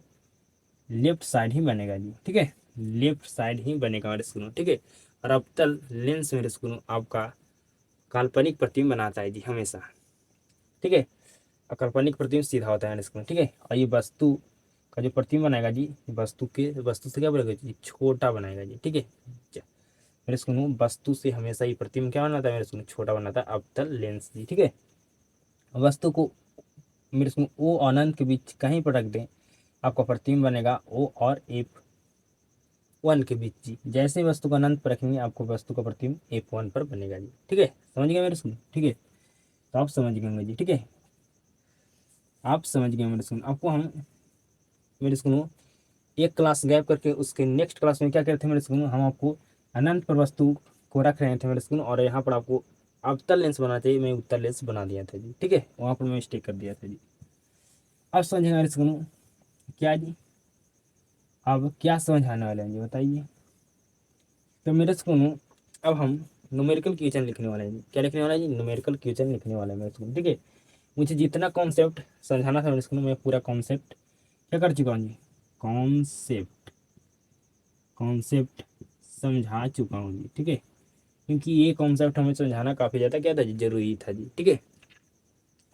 लेफ्ट साइड ही बनेगा जी, ठीक है। लेफ्ट साइड ही बनेगा मेरे स्कूल, ठीक है। और अवतल लेंस मेरे स्कूल आपका काल्पनिक प्रतिबिंब बनाता है जी हमेशा, ठीक है। और काल्पनिक प्रतिबिंब सीधा होता है मेरे स्कूल, ठीक है। और ये वस्तु का जो प्रतिबिंब बनाएगा जी वस्तु से क्या बोलेगा जी, छोटा बनाएगा जी। ठीक है, मेरे सुनो वस्तु से हमेशा ही प्रतिबिंब क्या बनाता है मेरे सुनो, छोटा बनाता है अवतल लेंस जी। ठीक है, वस्तु को मेरे सुनो ओ अनंत के बीच कहीं पर रख दें, आपका प्रतिबिंब बनेगा ओ और F1 के बीच जी। जैसे वस्तु का अनंत पर रखेंगे आपको वस्तु का प्रतिबिंब F1 पर बनेगा जी। ठीक है, समझ गए मेरे सुनो। ठीक है, तो आप समझ गए जी। ठीक है, आप समझ गए मेरे सुनो। आपको हम मेरे सुनो एक क्लास गैप करके उसके नेक्स्ट क्लास में क्या करते थे मेरे सुनो, हम आपको अनंत पर वस्तु को रख रहे थे मेरे सुनो, और यहाँ पर आपको अवतल लेंस बनाना चाहिए, मैं उत्तल लेंस बना दिया था जी। ठीक है, वहाँ पर मैं मिस्टेक कर दिया था जी। अब समझेगा मेरे सुनो क्या जी, अब क्या समझाने वाले हैं जी बताइए। तो मेरे सुनो अब हम न्यूमेरिकल क्वेश्चन लिखने वाले हैं जी। क्या लिखने वाला है जी, न्यूमेरिकल क्वेश्चन लिखने वाले हैं मेरे सुनो। ठीक है, मुझे जितना कॉन्सेप्ट समझाना था मेरे सुनो, मैं पूरा कॉन्सेप्ट क्या कर चुका हूँ जी, कॉन्सेप्ट समझा चुका हूँ जी। ठीक है, क्योंकि ये कॉन्सेप्ट हमें समझाना काफ़ी ज़्यादा क्या था जी, जरूरी था जी। ठीक है,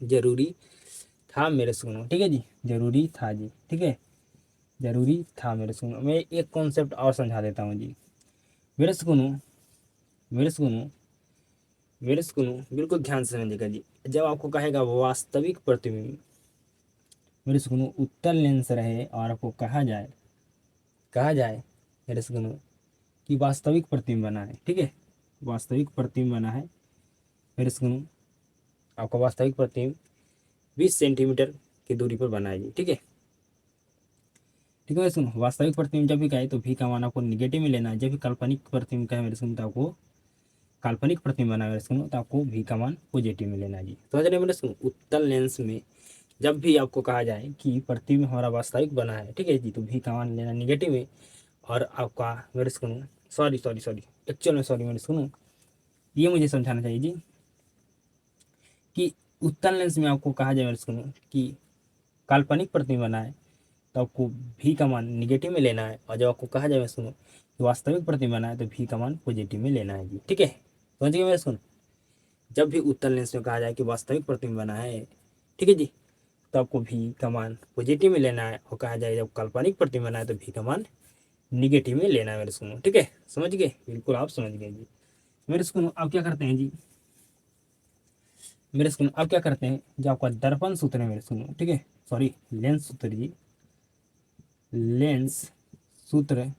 जरूरी था मेरे सुनो। ठीक है जी, जरूरी था जी। ठीक है, जरूरी था मेरे सुनो। मैं एक कॉन्सेप्ट और समझा देता हूँ जी। मेरे सुनो मेरे सुनो मेरे सुनो बिल्कुल ध्यान से समझिएगा जी। जब आपको कहेगा वास्तविक प्रतिबिंब मेरे सुनो उत्तल लेंस रहे और आपको कहा जाए मेरे सुनो कि वास्तविक प्रतिबिंब बना है। ठीक है, वास्तविक प्रतिबिंब बना है मेरे सुनो, आपका वास्तविक प्रतिबिंब 20 सेंटीमीटर की दूरी पर बना है जी। ठीक है, ठीक है सुनो, वास्तविक प्रतिबिंब जब भी कहे तो भी का मान आपको निगेटिव में लेना है। जब भी काल्पनिक प्रतिबिंब कहे मेरे सुनो तो आपको काल्पनिक प्रतिबिंब बना मेरे सुनो तो आपको भी का मान पॉजिटिव में लेना है जी। तो मेरे सुनो उत्तल लेंस में जब भी आपको कहा जाए कि प्रतिबिंब हमारा वास्तविक बना है, ठीक है जी, तो भी का मान लेना निगेटिव में। और आपका मेरे सुनो सॉरी एक्चुअल में सॉरी मेरे सुनो, ये मुझे समझाना चाहिए जी कि उत्तल लेंस में आपको कहा जाए मेरे सुनो कि काल्पनिक प्रतिबिंब बना है तो आपको भी का मान निगेटिव में लेना है, और जब आपको कहा जाए सुनो कि वास्तविक प्रतिबिंब बना है तो भी का मान पॉजिटिव में लेना है जी। ठीक है, समझ गए मेरे सुनो, जब भी उत्तल लेंस में कहा जाए कि वास्तविक प्रतिबिंब बना है, ठीक है जी, तो आपको भी का मान पॉजिटिव में लेना है, और कहा जाए जब काल्पनिक प्रतिबिंब बना है तो भी का मान निगेटिव में लेना है मेरे सुनो। ठीक है, समझ गए, बिल्कुल आप समझ गए जी। मेरे सुनो आप क्या करते हैं जी, मेरे सुनो आप क्या करते हैं, जो आपका दर्पण सूत्र है मेरे सुनो, ठीक है, सॉरी लेंस सूत्र जी, लेंस सूत्र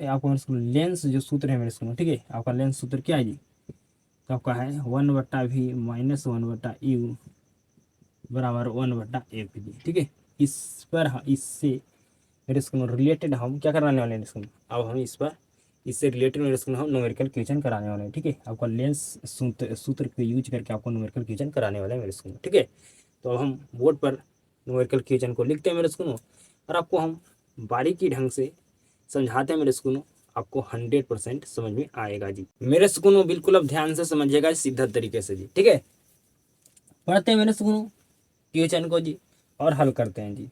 आपको मेरे सुनो लेंस जो सूत्र है मेरे सुनो, ठीक है, आपका लेंस सूत्र क्या है जी, तो आपका है 1/v माइनस 1/u बराबर 1/f जी। ठीक है, इस पर इससे मेरे स्कूल रिलेटेड हम क्या कराने वाले हैं स्कूल, अब हम इस पर इससे रिलेटेड मेरे स्कूल हम न्यूमेरिकल क्वेश्चन कराने वाले हैं। ठीक है, आपका लेंस सूत्र को यूज करके आपको न्यूमेरिकल क्वेश्चन कराने वाले हैं मेरे स्कूल। ठीक है, तो अब हम बोर्ड पर न्यूमेरिकल क्वेश्चन को लिखते हैं मेरे स्कूल, और आपको हम बारीकी ढंग से समझाते हैं मेरे स्कूल, आपको 100% समझ में आएगा जी। मेरे स्कूल बिल्कुल अब ध्यान से समझिएगा सीधा तरीके से जी। ठीक है, पढ़ते हैं मेरे स्कूल क्वेश्चन को जी और हल करते हैं जी।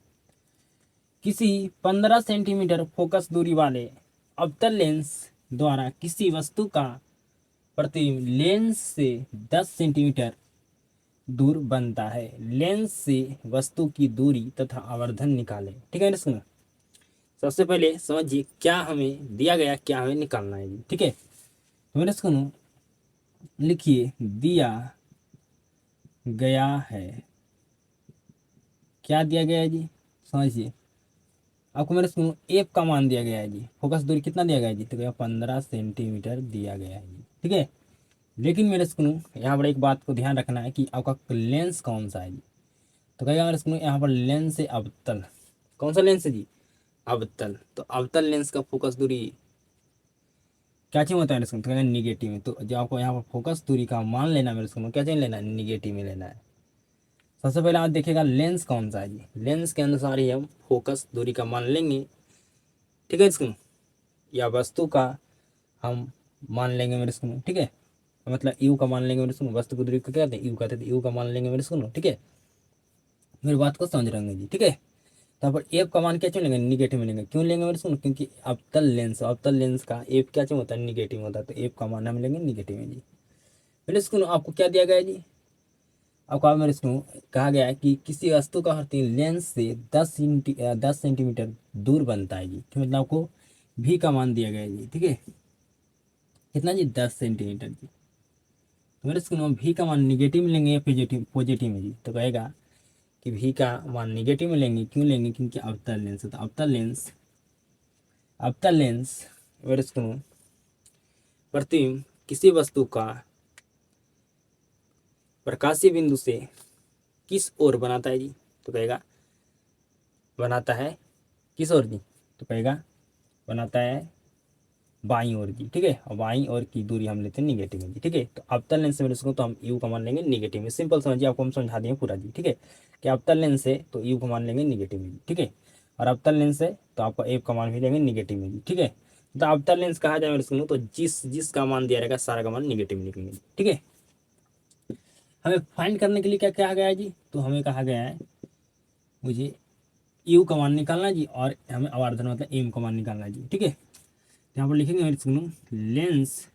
किसी 15 सेंटीमीटर फोकस दूरी वाले अवतल लेंस द्वारा किसी वस्तु का प्रतिबिंब लेंस से 10 सेंटीमीटर दूर बनता है। लेंस से वस्तु की दूरी तथा आवर्धन निकालें। ठीक है ना, सुनो सबसे पहले समझिए क्या हमें दिया गया, क्या हमें निकालना है जी। ठीक है, तो मेरे सुनो लिखिए दिया गया है, क्या दिया गया है जी, समझिए आपको मेरे सुनो एफ का मान दिया गया है जी, फोकस दूरी कितना दिया गया है जी, तो 15 सेंटीमीटर दिया गया है जी। ठीक है, लेकिन मेरे सुनो यहाँ पर एक बात को ध्यान रखना है कि आपका लेंस कौन सा है जी, तो कहेगा मेरे सुनो यहाँ पर लेंस है अवतल, कौन सा लेंस है जी, अवतल। तो अवतल लेंस का फोकस दूरी क्या चाहिए होता है मेरे सुनो, तो कहना निगेटिव में, तो जो आपको यहाँ पर फोकस दूरी का मान लेना है मेरे सुनो, क्या चाहिए लेना है, निगेटिव में लेना है। सबसे पहले आप देखिएगा लेंस कौन सा है जी, लेंस के अनुसार ही हम फोकस दूरी का मान लेंगे। ठीक है इसको, या वस्तु का हम मान लेंगे मेरे सुनो। ठीक है, मतलब यू का मान लेंगे मेरे सुनो, वस्तु की दूरी को क्या कहते हैं, यू कहते हैं, यू का मान लेंगे मेरे सुनो। ठीक है, मेरी बात को समझ रहे होंगे जी। ठीक है, तो यहाँ पर एफ का मान क्या क्यों लेंगे, निगेटिव में लेंगे, क्यों लेंगे मेरे सुनो, क्योंकि अवतल लेंस का एफ क्या चाहिए होता है, निगेटिव होता है, तो एफ का मान हम लेंगे निगेटिव में जी। मेरे सुनो आपको क्या दिया गया है जी, अब कहा मेरे इसको कहा गया है कि किसी वस्तु का हर तीन लेंस से 10 सेंटीमीटर दूर बनता है जी। तो मतलब आपको भी का मान दिया गया है जी। ठीक है, कितना जी, 10 सेंटीमीटर जी। तो मेरे इसको भी का मान निगेटिव में लेंगे या पॉजिटिव पॉजिटिव में जी। तो कहेगा कि भी का मान निगेटिव में लेंगे, क्यों लेंगे, क्योंकि अवतल लेंस है। तो अवतल लेंस मेरे इसको प्रतिबिंब किसी वस्तु का प्रकाशीय बिंदु से किस ओर बनाता है जी। तो कहेगा बनाता है किस ओर जी। तो कहेगा बनाता है बाईं ओर जी। ठीक है, और बाईं ओर की दूरी हम लेते हैं निगेटिव में जी। ठीक है, तो अवतल लेंस से मेरे इसको तो हम यू का मान लेंगे निगेटिव में। सिंपल समझिए, आपको हम समझा दिए पूरा जी। ठीक है, कि अवतल लेंस है तो यू का मान लेंगे निगेटिव में जी। ठीक है, और अवतल लेंस है तो आपका एफ का मान भी लेंगे निगेटिव में जी। ठीक है, तो अवतल लेंस कहा जाए मेरे इसको तो जिसका मान दिया रहेगा सारा का मान निगेटिव में लिखेंगे। ठीक है, हमें फाइंड करने के लिए क्या कहा गया है जी। तो हमें कहा गया है मुझे यू का मान निकालना है जी, और हमें आवर्धन मतलब एम का मान निकालना है जी। ठीक है, यहाँ पर लिखेंगे मेरे सुनो लेंस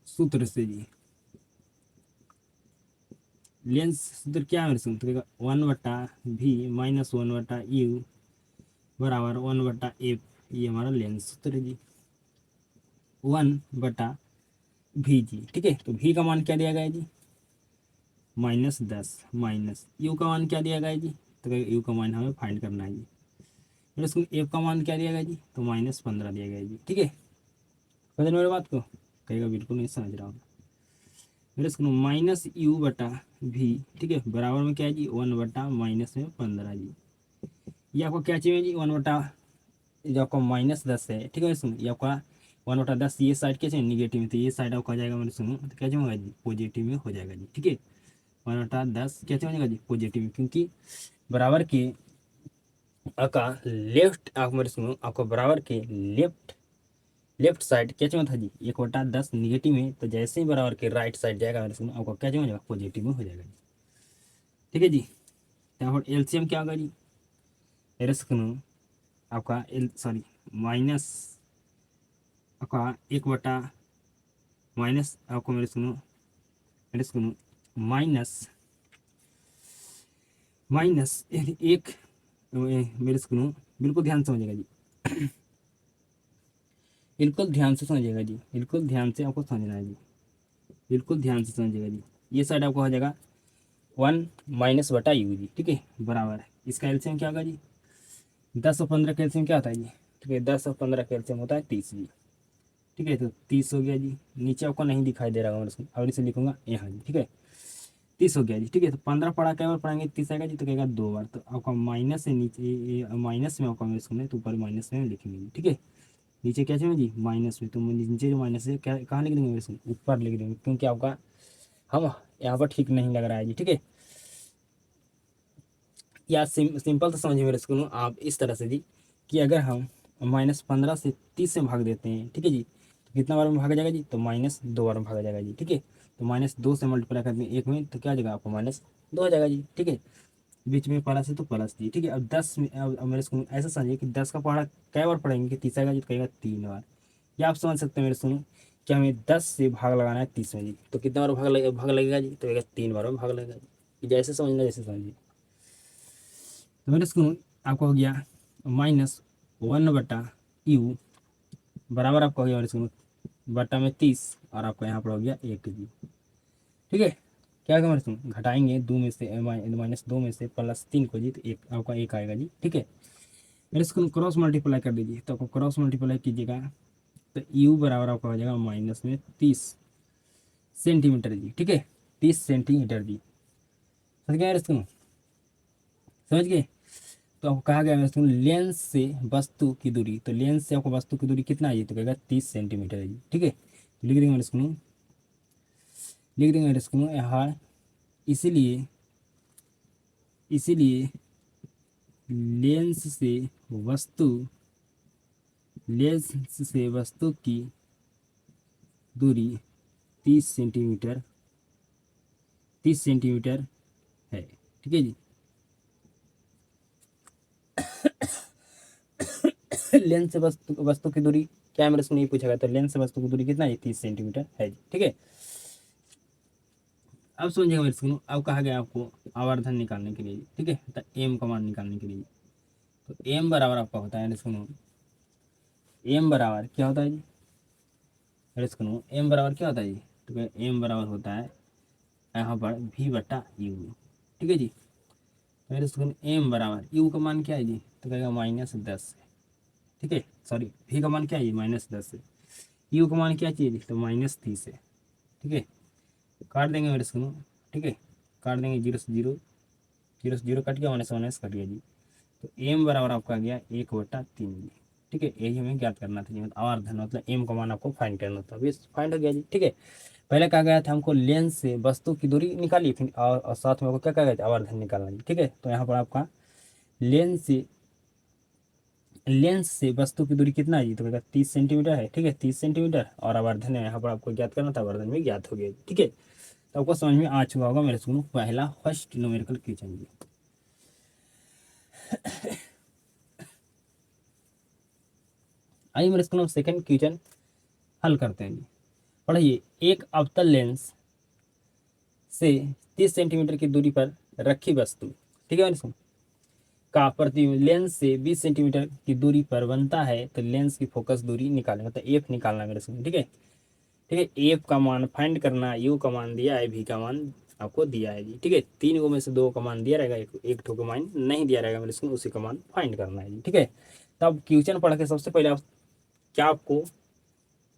सूत्र से जी। लेंस सूत्र क्या है मेरे सुन, तो 1/v-1/u बराबर 1/f। ये हमारा लेंस सूत्र है जी, 1/v जी। ठीक है, तो v का मान क्या दिया गया है जी, -10 माइनस u का मान क्या दिया गया है जी। तो u का मान हमें फाइंड करना है जी। फिर उसको f का मान क्या दिया गया जी, तो -15 दिया गया है जी। ठीक है, समझ मेरे बात को, कहेगा बिल्कुल नहीं समझ रहा हूँ। फिर इसको -u/v। ठीक है, बराबर में क्या है जी, 1/-15 जी। ये आपको क्या चाहिए जी, 1/, जो आपका -10 है। ठीक है, सुनो ये आपका 1/10, ये साइड क्या चाहिए निगेटिव में, तो ये साइड आपका हो जाएगा मेरे सुनो तो क्या होगा जी, पॉजिटिव में हो जाएगा जी। ठीक है, 1/10 क्या हो जाएगा जी, पॉजिटिव में, क्योंकि बराबर के आपका लेफ्ट, आप मेरे सुनो आपको बराबर के लेफ्ट साइड क्या चाहिए था जी, 1/10 निगेटिव में, तो जैसे ही बराबर के राइट साइड जाएगा मेरे सुनो आपको क्या चाहिए हो जाएगा, पॉजिटिव में हो जाएगा जी। ठीक है जी, यहाँ पर एलसीएम क्या होगा जी, मेरे सुनो आपका सॉरी माइनस आपका 1/, माइनस आपको मेरे सुनो माइनस एक, मेरे सुनो बिल्कुल ध्यान से समझिएगा जी, बिल्कुल ध्यान से समझिएगा जी, बिल्कुल ध्यान से आपको समझना है जी, बिल्कुल ध्यान से समझिएगा जी। ये साइड आपको हो जाएगा 1 - जी। ठीक है, बराबर है इसका एलसीएम क्या होगा जी, 10 और 15 का एलसीएम क्या होता है जी। ठीक है, 10 और 15 का एलसीएम होता है 30 जी। ठीक है, तो 30 हो गया जी, नीचे आपको नहीं दिखाई दे रहा होगा, और इसे लिखूंगा यहाँ जी। ठीक है, 30 हो गया जी। ठीक है, तो 15 पढ़ा क्या बार पढ़ाएंगे, 30 आएगा जी, तो कहेगा 2 बार, तो आपका माइनस से नीचे माइनस में आपका इसको तो ऊपर माइनस में लिखेंगे जी। ठीक है, नीचे क्या चाहिए जी, माइनस में, तो नीचे जो माइनस है क्या कहाँ लिख देंगे इसको, ऊपर लिख देंगे, क्योंकि आपका हम यहाँ पर ठीक नहीं लग रहा है जी। ठीक है, या सिंपल तो समझिए मेरे इसको आप इस तरह से जी, कि अगर हम -15 से 30 से भाग देते हैं, ठीक है जी, तो कितना बार में भागा जाएगा जी, तो -2 बार में भागा जाएगा जी। ठीक है, तो -2 से मल्टीप्लाई करते हैं एक में, तो क्या हो जाएगा आपको -2 हो जाएगा जी। ठीक है, बीच में प्लस है तो प्लस जी। ठीक है, अब 10 में अब मेरे इसको ऐसा समझिए कि 10 का पढ़ा कै बार पढ़ेंगे कि 30 आएगा जी, तो कहेगा 3 बार। या आप समझ सकते हैं मेरे सुनो कि हमें 10 से भाग लगाना है 30 में जी, तो कितना बार भाग लगेगा जी, तो कहेगा 3 बार में भाग लगेगा जी। जैसे समझना जैसे समझिए, तो मेरे स्कूल आपका हो गया -1/u बराबर आपका हो गया मेरे स्कूल बटा में 30, और आपका यहाँ पर हो गया 1 जी। ठीक है, क्या होगा मेरे स्कूल, घटाएंगे 2 में से -2 में से +3 को जी, तो एक आपका 1 आएगा जी। ठीक है, मेरे स्कूल क्रॉस मल्टीप्लाई कर दीजिए, तो आपको क्रॉस मल्टीप्लाई कीजिएगा, तो u बराबर आपका हो जाएगा -30 सेंटीमीटर जी। ठीक है, 30 सेंटीमीटर जी। समझ गया मेरे स्कूल, समझ गए। तो आपको कहा गया है लेंस से वस्तु की दूरी, तो लेंस से आपको वस्तु की दूरी कितना है, तो कहेगा 30 सेंटीमीटर है जी। ठीक है, तो लिख देंगे मेरे स्कूल यहाँ, इसीलिए इसीलिए लेंस से वस्तु लेंस से वस्तु की दूरी 30 सेंटीमीटर 30 सेंटीमीटर है। ठीक है जी, लेंस से वस्तु की दूरी क्या है मेरे से नहीं पूछा गया, तो लेंस से वस्तु की दूरी कितना है, 30 सेंटीमीटर है जी। ठीक है, अब समझिएगा मेरे सुनो, अब कहा गया आपको आवर्धन निकालने के लिए, ठीक है, तो एम का मान निकालने के लिए, तो एम बराबर आपका होता है, सुनो एम बराबर क्या होता है जी, अरे सुनो एम बराबर क्या होता है जी, तो एम बराबर होता है यहाँ पर v बटा यू, ठीक है जी। मेरे सुनो एम बराबर यू का मान क्या है जी, तो कहेगा -10 है, ठीक है, सॉरी v का मान क्या है जी -10 है, यू का मान क्या चाहिए जी, तो -30 है, ठीक है। काट देंगे मेरे सुनो, ठीक है, काट देंगे, 0 से 0, 0 से 0 कट गया, -1 कट गया जी, तो एम बराबर आपका आ गया 1/3 जी, ठीक है। यही हमें ज्ञात करना था जी, मतलब आवर्धन मतलब एम का मान आपको फाइंड करना था, अभी फाइंड हो गया जी, ठीक है। पहले कहा गया था हमको लेंस से वस्तु की दूरी निकाली, फिर और साथ में आपको क्या कहा गया था, आवर्धन निकालना जी, ठीक है। तो यहाँ पर आपका लेंस से वस्तु की दूरी कितना है जी, तो कहेगा 30 सेंटीमीटर है, ठीक है, 30 सेंटीमीटर, और आवर्धन है यहाँ पर आपको ज्ञात करना था, आवर्धन में ज्ञात हो गया, ठीक है। तो आपको समझ में आ चुका होगा मेरे सुनो पहला फर्स्ट न्यूमेरिकल क्वेश्चन जी। आइए मेरे सुनो सेकंड क्वेश्चन हल करते हैं जी। पढ़िए, एक अवतल लेंस से 30 सेंटीमीटर की दूरी पर रखी वस्तु, ठीक है मेरे सुनो, का प्रतिबिंब लेंस से 20 सेंटीमीटर की दूरी पर बनता है, तो लेंस की फोकस दूरी निकालें, मतलब एफ निकालना मेरे सुनो, ठीक है, ठीक है। एफ का मान फाइंड करना, यू का मान दिया है, भी का मान आपको दिया है जी, ठीक है। 3 को में से 2 का मान दिया रहेगा, एक ठो का मान नहीं दिया रहेगा मेरे सुनो, उसी का मान फाइंड करना है जी, ठीक है। तब क्वेश्चन पढ़ के सबसे पहले आप क्या आपको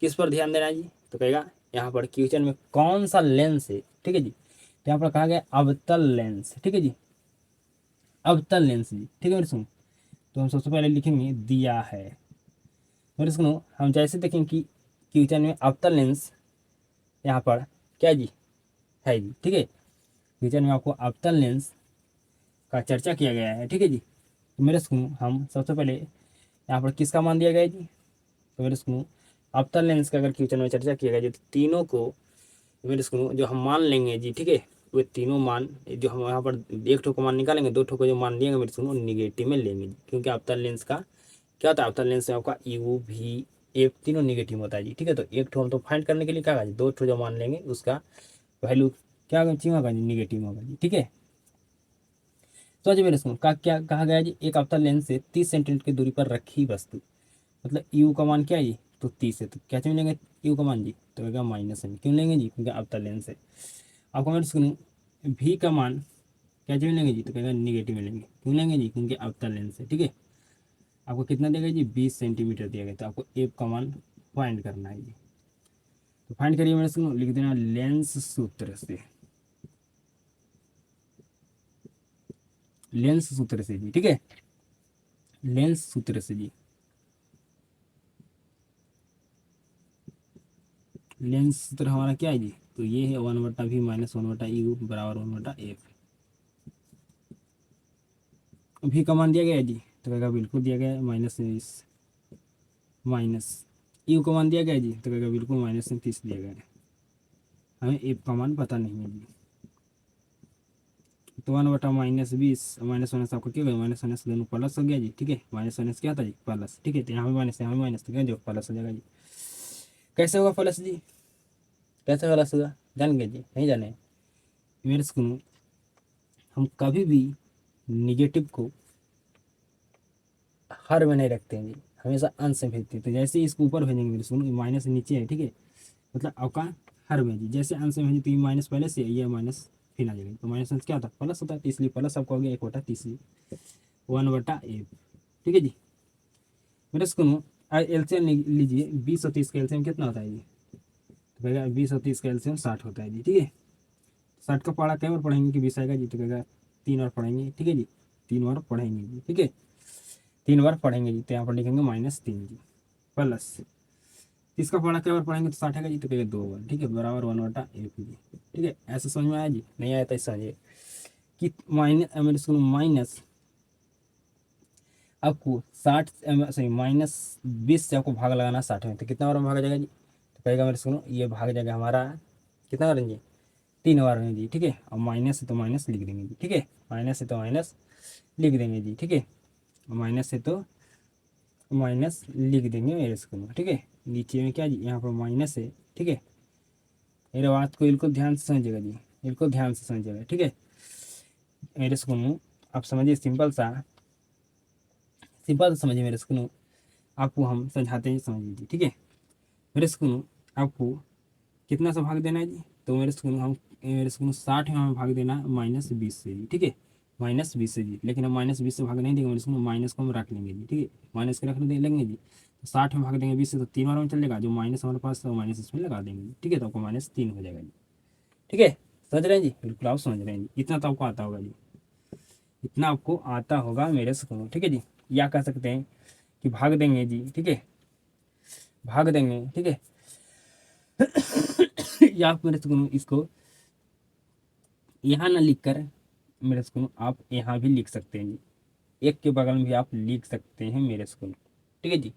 किस पर ध्यान देना है जी, तो कहेगा यहाँ पर क्वेश्चन में कौन सा लेंस है, ठीक है जी, तो यहाँ पर कहा गया अवतल लेंस, ठीक है जी, अवतल लेंस जी, ठीक है मेरे सुनो। तो हम सबसे पहले लिखेंगे दिया है, मेरे सुनो हम जैसे देखें कि क्वेश्चन में अवतल लेंस यहाँ पर क्या जी है जी, ठीक है। क्वेश्चन में आपको अवतल लेंस का चर्चा किया गया है, ठीक है जी। तो मेरे सुनो हम सबसे पहले यहाँ पर किसका मान दिया गया है जी, तो मेरे सुनो अवतल लेंस का अगर क्वेश्चन में चर्चा किया गया जी, तो तीनों को मेरे सुनो जो हम मान लेंगे जी, ठीक है, वे तीनों मान जो हम यहाँ पर एक ठो को मान निकालेंगे, 2 ठो को जो मान लेंगे मेरे सुनो निगेटिव में लेंगे जी, क्योंकि अवतल लेंस का क्या होता है, अवतल लेंस में आपका यू भी एफ तीनों निगेटिव होता है जी, ठीक है। तो एक ठो हम तो फाइंड करने के लिए क्या होगा जी, 2 ठो जो मान लेंगे उसका वैल्यू क्या होगा जी, निगेटिव होगा जी, ठीक है। तो आज मेरे सुनो का क्या कहा गया जी, एक अवतल लेंस से 30 सेंटीमीटर की दूरी पर रखी वस्तु, मतलब यू का मान क्या है जी, तो 30 है, तो क्या चीज लेंगे यू का मान जी, तो कहेगा -m, क्यों लेंगे जी, क्योंकि अवतल लेंस है। आपको मेरे सुनो भी का मान क्या चीज लेंगे जी, तो कहेगा निगेटिव में लेंगे, क्यों लेंगे जी, क्योंकि अवतल लेंस है, ठीक है। आपको कितना देगा जी, 20 सेंटीमीटर दिया गया, तो आपको एफ का मान फाइंड करना है जी। तो फाइंड करिए मेरे सुनो, लिख देना लेंस सूत्र से, लेंस सूत्र से जी, ठीक है, लेंस सूत्र से जी, लेंस सूत्र हमारा क्या है जी, तो ये है 1/v - 1/u बराबर 1/f। भी का मान दिया गया है जी, तो कहेगा बिल्कुल दिया गया है, -20 माइनस यू का मान दिया गया है जी, तो कहेगा बिल्कुल -30 दिया गया है, हमें एफ का मान पता नहीं है जी। तो 1/-20 माइनस माइनस आपको क्या माइनस माइनस दोनों प्लस हो गया जी, ठीक है, माइनस माइनस क्या था जी, प्लस, ठीक है। तो यहाँ भी माइनस यहाँ भी माइनस, तो क्या जो प्लस हो जाएगा जी। कैसे होगा प्लस जी, कैसे प्लस होगा जान गए जी, नहीं जाने मेरे सुनो, हम कभी भी निगेटिव को हर में नहीं रखते हैं जी, हमेशा अंश में भेजते हैं। तो जैसे ही इसको ऊपर भेजेंगे मेरे सुनो, माइनस नीचे है, ठीक है, मतलब आपका हर में जी, जैसे अंश में भेजें तो ये माइनस पहले से ये माइनस फिर आ जाएगा, तो माइनस क्या होता है प्लस होता है, तो इसलिए प्लस आपको हो गया 1/30 1/f, ठीक है जी। मेरे सुनो एलसीएम लीजिए, 20 और 30 का एलसीएम कितना होता है जी, तो कहेगा 20 और 30 का एलसीएम 60 होता है जी, ठीक है। 60 का पढ़ा कई बार पढ़ेंगे कि 20 आएगा जी, तो कहेगा 3 बार पढ़ेंगे, ठीक है जी, 3 बार पढ़ेंगे जी, ठीक है, 3 बार पढ़ेंगे जी, तो यहाँ पर लिखेंगे -3 जी, प्लस 30 का पढ़ा कई बार पढ़ेंगे तो 60 आएगा जी, तो कहेगा 2 बार, ठीक है, बराबर 1/f जी, ठीक है। ऐसा समझ में आया जी, नहीं आया तो ऐसा समझिए कि माइनस मेरे सुनो माइनस आपको 60 सॉरी -20 से आपको भाग लगाना 60 में, तो कितना बार में भागा जाएगा जी, तो कहेगा मेरे सुनो ये भाग जाएगा हमारा कितना बार जी, 3 बार में जी, ठीक है। और माइनस है तो माइनस लिख देंगे जी, ठीक है, माइनस है तो माइनस लिख देंगे जी, ठीक है, माइनस है तो माइनस लिख देंगे मेरे सुनो, ठीक है। नीचे में क्या जी, यहाँ पर माइनस है, ठीक है, मेरे बात को बिल्कुल ध्यान से समझिएगा जी, बिल्कुल ध्यान से समझिएगा, ठीक है मेरे स्कूल। आप समझिए, सिंपल से समझिए मेरे स्कूल। आपको हम समझाते हैं, समझिए जी, ठीक है मेरे स्कूल। आपको कितना सा भाग देना है जी, तो मेरे स्कूल 60 में हमें भाग देना है -20 से जी, ठीक है -20 से जी। लेकिन हम -20 से भाग नहीं देंगे मेरे स्कूल, माइनस को हम रख लेंगे जी, ठीक है माइनस के लेंगे जी। तो 60 में भाग देंगे 20 से, तो 3 बार में चलेगा, जो माइनस हमारे पास तो माइनस इसमें लगा देंगे जी, ठीक है तो आपको -3 हो जाएगा जी, ठीक है समझ रहे हैं जी, बिल्कुल आप समझ रहे हैं जी, इतना तो आपको आता होगा जी, इतना आपको आता होगा मेरे स्कूल, ठीक है जी। या कह सकते हैं कि भाग देंगे जी, ठीक है भाग देंगे, ठीक है या आप मेरे स्कूल इसको यहाँ ना लिख कर मेरे स्कूल आप यहाँ भी लिख सकते हैं जी, एक के बगल में भी आप लिख सकते हैं मेरे स्कूल, ठीक है जी।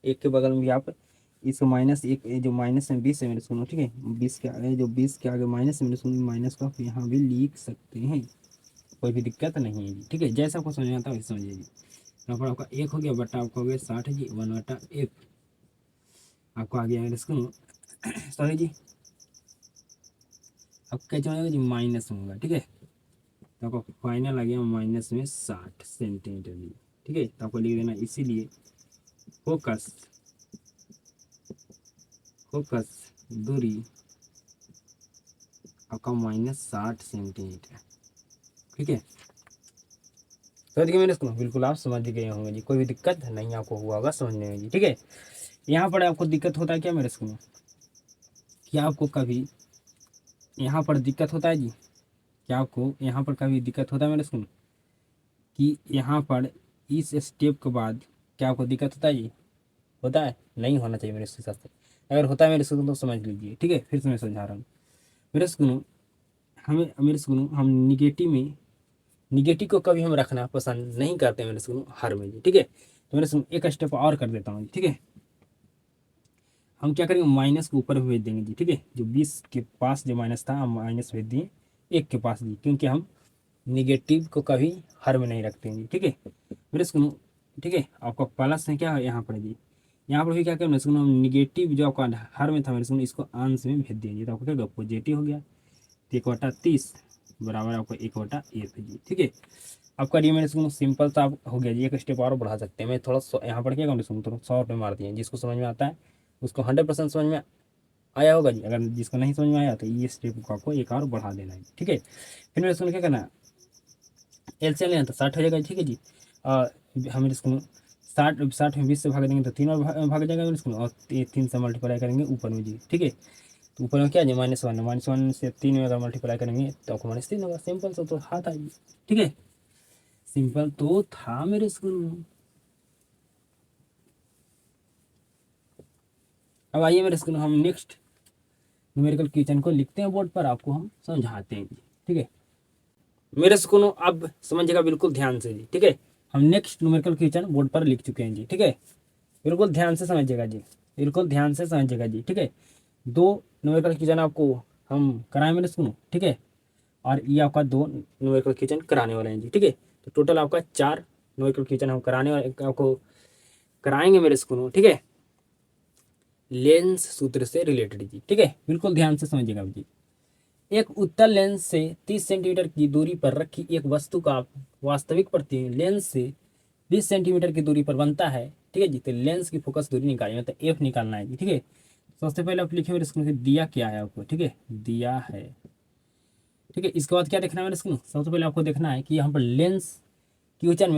एक के बगल में भी आप इसको -1, जो माइनस में 20 है मेरे स्कूल, ठीक है 20 के आगे, जो 20 के आगे माइनस है मेरे स्कूल, माइनस को आप यहाँ भी लिख सकते हैं, कोई भी दिक्कत नहीं है जी, ठीक है जैसा आपको समझ में आता है वैसे समझिए जी। यहाँ पर आपका 1 हो गया, बटा आपका हो गया 60 जी, 1/1 आपको आ गया मेरे स्कूल सॉरी जी, अब क्या जाएगा जी, माइनस में होगा, ठीक है तो आपका फाइनल आ गया माइनस में 60 सेंटीमीटर जी, ठीक है तो आपको लिख देना, इसीलिए फोकस फोकस दूरी आपका -60 सेंटीमीटर, ठीक है समझ गए मेरे स्कूल, बिल्कुल आप समझ गए होंगे जी, कोई भी दिक्कत नहीं आपको हुआ होगा समझने में जी, ठीक है। यहाँ पर आपको दिक्कत होता है क्या मेरे स्कूल, क्या आपको कभी यहाँ पर दिक्कत होता है जी, क्या आपको यहाँ पर कभी दिक्कत होता है मेरे स्कूल, कि यहाँ पर इस स्टेप के बाद क्या आपको दिक्कत होता है जी, होता है, नहीं होना चाहिए मेरे हिसाब से। अगर होता है मेरे स्कूल तो समझ लीजिए, ठीक है फिर से मैं समझा रहा हूँ मेरे स्कूल। मेरे स्कूल हम निगेटिव को कभी हम रखना पसंद नहीं करते मेरे स्कूल हर में जी, ठीक है तो मेरे स्कूल एक स्टेप और कर देता हूँ, ठीक है हम क्या करेंगे, माइनस को ऊपर भेज देंगे जी, ठीक है जो 20 के पास जो माइनस था हम माइनस भेज दिए 1 के पास जी, क्योंकि हम निगेटिव को कभी हर में नहीं रखते हैं जी, ठीक है मेरे स्कूल, ठीक है आपका प्लस है क्या यहाँ पर जी, यहाँ पर भी क्या करें हम निगेटिव जो आपका हर में था मेरे स्कूल, इसको अंश में भेज दिए तो आपको क्या पॉजिटिव हो गया, तो 1/30 बराबर आपको 1/1 जी, ठीक है आपका ये मेरे स्कूल सिंपल सा हो गया जी। एक स्टेप और बढ़ा सकते हैं, मैं थोड़ा यहाँ पर क्या करूँ सुन, थोड़ा 100 रुपये मार दिए, जिसको समझ में आता है उसको 100% समझ में आया होगा जी, अगर जिसको नहीं समझ में आया तो ये स्टेप को आपको एक और बढ़ा देना है, ठीक है फिर मेरे स्कूल क्या करना है, एलसीएम लेना तो 60 हो जाएगा, ठीक है जी। और हम इसको 60 में 20 से भाग देंगे तो 3 और भाग जाएगा मेरे स्कूल, और 3 से मल्टीप्लाई करेंगे ऊपर में जी, ठीक है तो ऊपर में क्या है -1 से 3 में अगर मल्टीप्लाई करेंगे तो आपको -3 होगा, सिंपल सा तो था जी, ठीक है सिंपल तो था मेरे स्कूल में। अब आइए मेरे स्कूल, हम नेक्स्ट न्यूमेरिकल क्वेश्चन को लिखते हैं बोर्ड पर, आपको हम समझाते हैं जी, ठीक है मेरे स्कूल अब समझिएगा बिल्कुल ध्यान से जी, ठीक है हम नेक्स्ट न्यूमेरिकल क्वेश्चन बोर्ड पर लिख चुके हैं जी, ठीक है बिल्कुल ध्यान से समझिएगा जी, बिल्कुल ध्यान से समझिएगा जी, ठीक है 2 न्यूमेरिकल क्वेश्चन आपको हम कराएं मेरे स्कूल, ठीक है और ये आपका 2 न्यूमेरिकल क्वेश्चन कराने वाले हैं जी, ठीक है तो टोटल आपका 4 न्यूमेरिकल क्वेश्चन हम कराने वाले आपको कराएंगे मेरे स्कूल, ठीक है लेंस सूत्र से रिलेटेड जी, ठीक है बिल्कुल ध्यान से समझिएगा जी। एक उत्तल लेंस से 30 सेंटीमीटर की दूरी पर रखी एक वस्तु का वास्तविक प्रतिबिंब लेंस से 20 सेंटीमीटर की दूरी पर बनता है, ठीक है जी तो लेंस की फोकस दूरी निकालिए, मतलब एफ निकालना है जी, ठीक है सबसे पहले आप लिखिए मेरे स्कूल से दिया क्या है आपको, ठीक है दिया है, ठीक है इसके बाद क्या देखना है मेरे स्कूल, सबसे पहले आपको देखना है कि यहाँ पर लेंस क्वेश्चन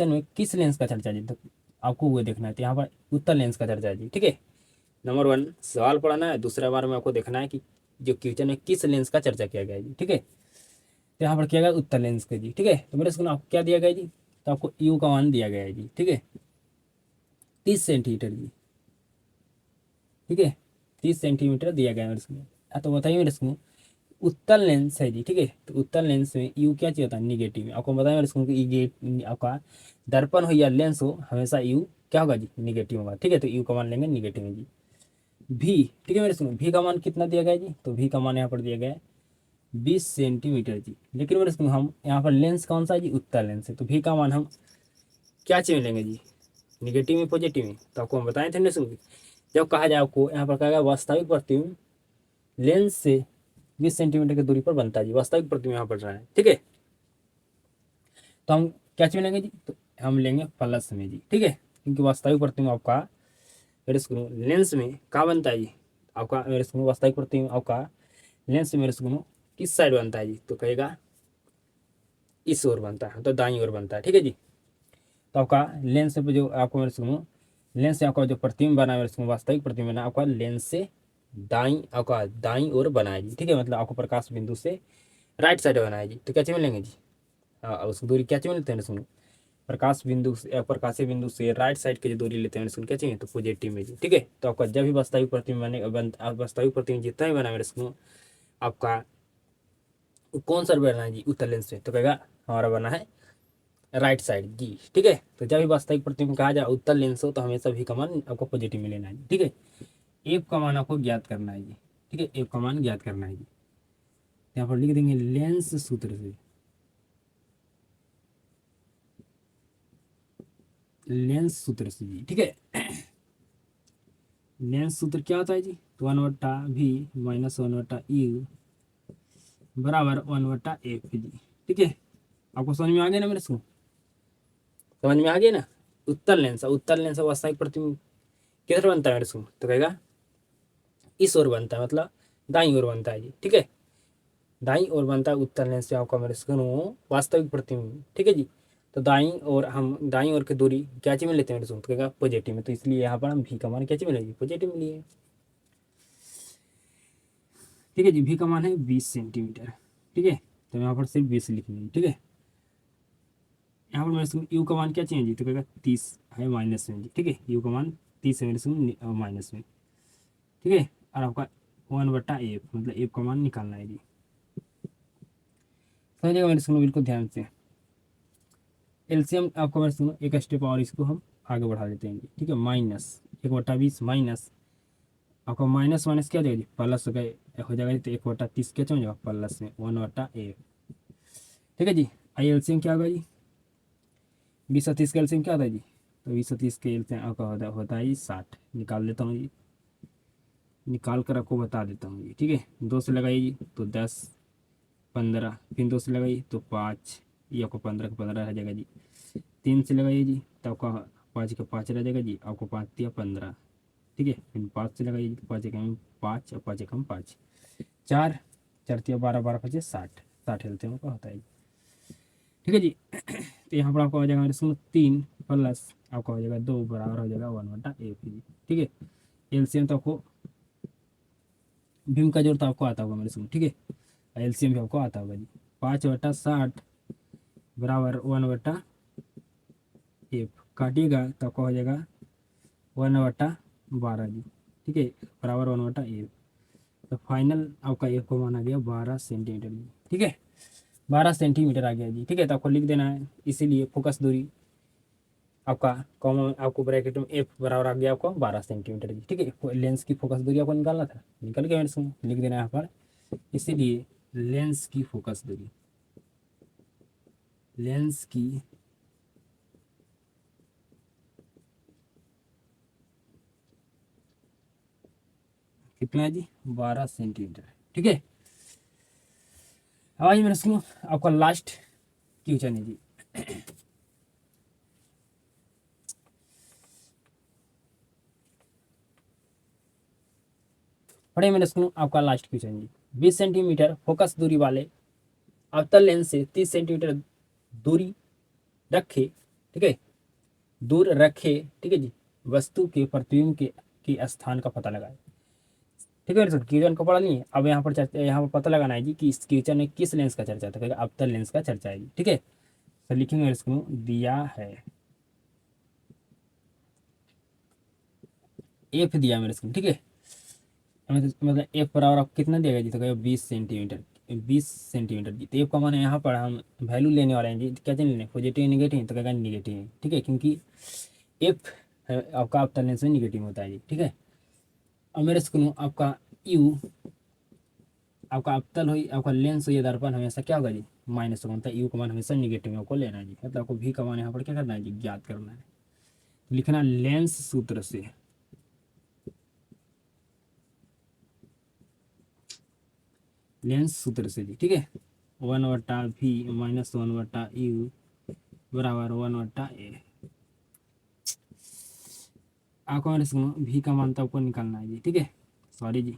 में किस लेंस का चर्चा है, तो आपको वो देखना है, तो यहाँ पर उत्तल लेंस का चर्चा है जी, ठीक है नंबर 1 सवाल पढ़ना है, दूसरा बार में आपको देखना है कि जो क्वेश्चन में किस लेंस का चर्चा किया गया है जी, ठीक है तो यहाँ पर किया गया उत्तर लेंस का जी, ठीक है तो मेरे स्कूल आपको क्या दिया गया जी, तो आपको यू का मान दिया गया है जी, ठीक है 30 सेंटीमीटर जी, ठीक है 30 सेंटीमीटर दिया गया है मेरे स्कूल। तो बताइए मेरे स्कूल उत्तल लेंस है जी, ठीक है तो उत्तल लेंस में यू क्या चाहिए होता है निगेटिव में, आपको बताया मेरे स्कूल की आपका दर्पण हो या लेंस हो हमेशा यू क्या होगा जी निगेटिव होगा, ठीक है तो यू का मान लेंगे निगेटिव में जी। भी, ठीक है मेरे सुनो भी का मान कितना दिया गया जी, तो भी का मान यहाँ पर दिया गया है 20 सेंटीमीटर जी, लेकिन मेरे सुनो हम यहाँ पर लेंस कौन सा है जी उत्तल लेंस है, तो भी का मान हम क्या चीज में लेंगे जी निगेटिव में पॉजिटिव में, तो आपको हम बताए थे ना सुनो जब कहा जाए आपको यहाँ पर कहा गया वास्तविक प्रतिबिंब लेंस से 20 सेंटीमीटर की दूरी पर बनता है जी, वास्तविक प्रतिबिंब यहाँ पड़ रहा है। ठीक है, तो हम क्या चीज लेंगे जी, तो हम लेंगे प्लस में जी। ठीक है, क्योंकि वास्तविक प्रतिबिंब आपका मेरे स्क्रू लेंस में कहाँ बनता है जी, आपका मेरे स्क्रू वास्तविक प्रतिबिंब आपका लेंस में मेरे स्क्रू किस साइड बनता है जी, तो कहेगा इस ओर बनता है, तो दाईं ओर बनता है। ठीक है जी, तो आपका लेंस पे जो आपको मेरे स्क्रू लेंस से आपका जो प्रतिबिंब बना है मेरे स्क्रू वास्तविक प्रतिबिंब बना आपका लेंस से दाईं आपका दाईं ओर बनाए जी। ठीक है, मतलब आपको प्रकाश बिंदु से राइट साइड बनाए जी, तो क्या चीज मिलेंगे जी, उस दूरी क्या चीज मिलते हैं सुनो, प्रकाश बिंदु से प्रकाशीय बिंदु से राइट साइड की जो दूरी लेते हैं क्या चाहिए, तो पॉजिटिव में जी। ठीक है, तो आपका जब भी वास्तविक प्रतिबिंब बने वास्तविक प्रतिबिंब जितना ही बना मेरे स्क्रू आपका कौन सा बना है जी, उत्तर लेंस से, तो कहेगा हमारा बना है राइट साइड जी। ठीक है, तो जब भी वास्तविक प्रतिबिंब कहा जाए उत्तर लेंस हो तो हमेशा भी का मान आपको पॉजिटिव में लेना है। ठीक है, एफ का मान आपको ज्ञात करना है जी। ठीक है, एफ का मान ज्ञात करना है जी, यहाँ पर लिख देंगे लेंस सूत्र से, लेंस सूत्र से जी। ठीक है, लेंस सूत्र क्या होता है जी, तो 1/v माइनस 1/u बराबर 1/f जी। ठीक है, आपको समझ में आ गया ना मेरे को, समझ में आ गया ना। उत्तर लेंस वास्तविक प्रतिबिंब किधर बनता है मेरे को, तो कहेगा इस ओर बनता है, मतलब दाईं ओर बनता है जी। ठीक है, दाईं ओर बनता है उत्तर लेंस से आपका मेरे को वास्तविक प्रतिबिंब। ठीक है जी, तो दाईं ओर हम दाईं ओर की दूरी क्या चीज में लेते हैं मेरे को, तो कहेगा पॉजिटिव में, तो इसलिए यहाँ पर हम भी का मान क्या चीज मिलेगी, पॉजिटिव में लिए। ठीक है जी, भी का मान है 20 सेंटीमीटर। ठीक है, तो यहाँ पर सिर्फ 20 लिखेंगे। ठीक है, यहाँ पर मेरे को यू का मान क्या चाहिए जी, तो कहेगा 30 है माइनस में जी। ठीक है, यू का मान 30 है मेरे को माइनस में। ठीक है, और आपका 1/f मतलब एफ का मान निकालना है जी। समझिएगा मेरे को बिल्कुल ध्यान से, एलसीएम आपको मेरे सुनो एक स्टेप और इसको हम आगे बढ़ा देते हैं जी। ठीक है, माइनस 1/20 माइनस आपका माइनस माइनस क्या हो जाएगा जी, प्लस हो जाएगा जी, तो 1/30 क्या हो जाएगा प्लस में 1/f। ठीक है जी, आई एलसीएम क्या होगा जी, 20 और 30 का एलसीएम क्या होता है जी, तो 20 और 30 के एलसीएम आपका होता है जी 60। निकाल लेता हूँ जी, निकाल कर आपको बता देता हूँ जी। ठीक है, 2 से लगाइए जी तो 10 15, फिर 2 से लगाइए तो 5, ये आपको 15 का 15 रह जाएगा जी। 3 से लगाइए जी तो आपका 5 का 5 रह जाएगा जी, आपको 5 दिया 15। ठीक है, फिर 5 से लगाइए जी तो 5 एकम 5 और 5 एकम 5, 4 4 तिया 12 12 5 60, 60 हेलते हैं का होता है। ठीक है जी, तो यहाँ पर आपका हो जाएगा मेरे सुनो 3 प्लस आपका हो जाएगा 2 बराबर हो जाएगा 1/f जी। ठीक है, एलसीएम तो आपको भीम का जोड़ तो आपको आता होगा मेरे सुनो। ठीक है, एलसीएम भी आपको आता होगा जी, 5/60 बराबर 1/f काटिएगा तो आपका हो जाएगा 1/12 जी। ठीक है, बराबर 1/f, तो फाइनल आपका एफ को माना गया 12 सेंटीमीटर जी। ठीक है, 12 सेंटीमीटर आ गया जी। ठीक है, तो आपको लिख देना है, इसीलिए फोकस दूरी आपका कॉमन आपको ब्रैकेट में एफ बराबर आ गया आपको 12 सेंटीमीटर जी। ठीक है, लेंस की फोकस दूरी आपको निकालना था, निकल गया मेरे से, लिख देना है यहाँ पर, इसीलिए लेंस की फोकस दूरी, लेंस की कितना है जी 12 सेंटीमीटर। ठीक है, अब आइए मेरे सुनो आपका लास्ट क्वेश्चन है जी। पढ़े मेरे सुनो आपका लास्ट क्वेश्चन जी, 20 सेंटीमीटर फोकस दूरी वाले अवतल लेंस से 30 सेंटीमीटर दूरी रखे। ठीक है, दूर रखे। ठीक है जी, वस्तु के प्रतिबिंब के स्थान का पता लगाए। ठीक है सर, क्वेश्चन को पढ़ा लिए, अब यहाँ पर चर्चा, यहाँ पर पता लगाना है जी कि इस क्वेश्चन में किस लेंस का चर्चा था, अवतल लेंस का चर्चा है जी। ठीक है, तो लिखेंगे इसको दिया है एफ दिया मेरे इसको। ठीक है, मतलब एफ बराबर आपको कितना दिया गया जी, तो 20 सेंटीमीटर, 20 सेंटीमीटर जी। तो एफ का मान है यहाँ पर हम वैल्यू लेने वाले हैं जी, क्या लेने पॉजिटिव निगेटिव, तो कहेगा निगेटिव है। ठीक है, क्योंकि एफ आपका अवतल लेंस में निगेटिव होता है जी। ठीक है, अब मेरे इसको आपका यू आपका अवतल हो आपका लेंस हो या दर्पण हमेशा क्या होगा जी माइनस होगा, मतलब यू का मान हमेशा निगेटिव में आपको लेना है जी, मतलब आपको भी का मान यहाँ पर क्या करना है जी ज्ञात करना है। लिखना लेंस सूत्र से, लेंस सूत्र से जी, ठीक है। 1/v माइनस 1/u बराबर 1/a। आपको मेरे सुनो v का मान तो आपको निकालना है जी, ठीक है, सॉरी जी,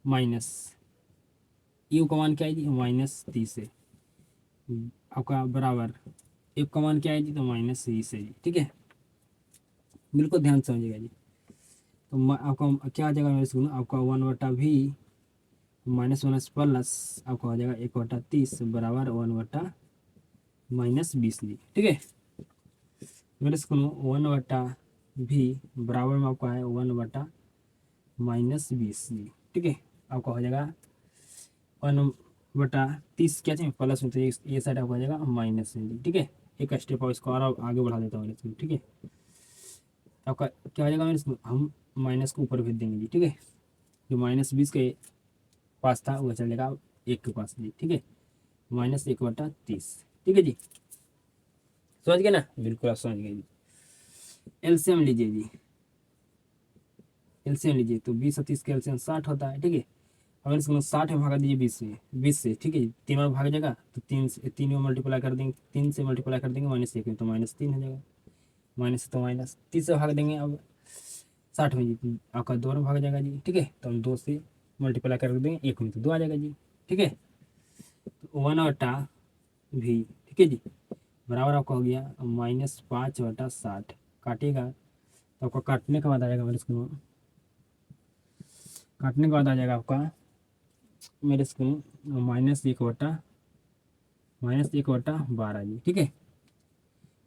माइनस u का मान क्या है जी, -30 है आपका, बराबर f का मान क्या है जी, तो -20 है जी, ठीक है, बिल्कुल ध्यान से समझिएगा जी। तो आपका क्या आ जाएगा मेरे सुनो, आपका 1/v माइनस माइनस प्लस आपका हो जाएगा 1/30 बराबर 1/-20 जी, ठीक है। मेरे सुनो 1/v बराबर में आपका है 1/-20 जी, ठीक है। आपका हो जाएगा 1/30 क्या चाहिए प्लस में, तो ये साइड आपका हो जाएगा माइनस में जी, ठीक है। एक स्टेप और इसको और आगे बढ़ा देता हूँ मेरे सुनो, ठीक है। आपका क्या हो जाएगा मेरे सुनो, हम माइनस को ऊपर भेज देंगे जी, ठीक है। जो -20 के पास था वो चलेगा 1 के पास जी, ठीक है, -1/30, ठीक है जी, समझ गए ना, बिल्कुल आप समझ गए जी। एलसीएम लीजिए जी, एलसीएम लीजिए तो 20 और 30 का एलसीएम 60 होता है, ठीक है। अगर इसको 60 में भागा दीजिए 20 से, ठीक है जी, 3 बार भाग जाएगा तो 3 में मल्टीप्लाई कर देंगे, 3 से मल्टीप्लाई कर देंगे -1 में तो -3 हो जाएगा, माइनस तो माइनस, 30 से भाग देंगे अब 60 में जी, आपका 2 में भाग जाएगा जी, ठीक है। तो हम 2 से मल्टीप्लाई कर देंगे 1 में तो 2 आ जाएगा जी, ठीक है। तो 1/v, ठीक है जी, बराबर आपका हो गया -5/60, काटिएगा तो आपका काटने के बाद आ जाएगा मेरे स्कूल में, काटने के बाद आ जाएगा आपका मेरे स्कूल में -1/12 जी, ठीक है।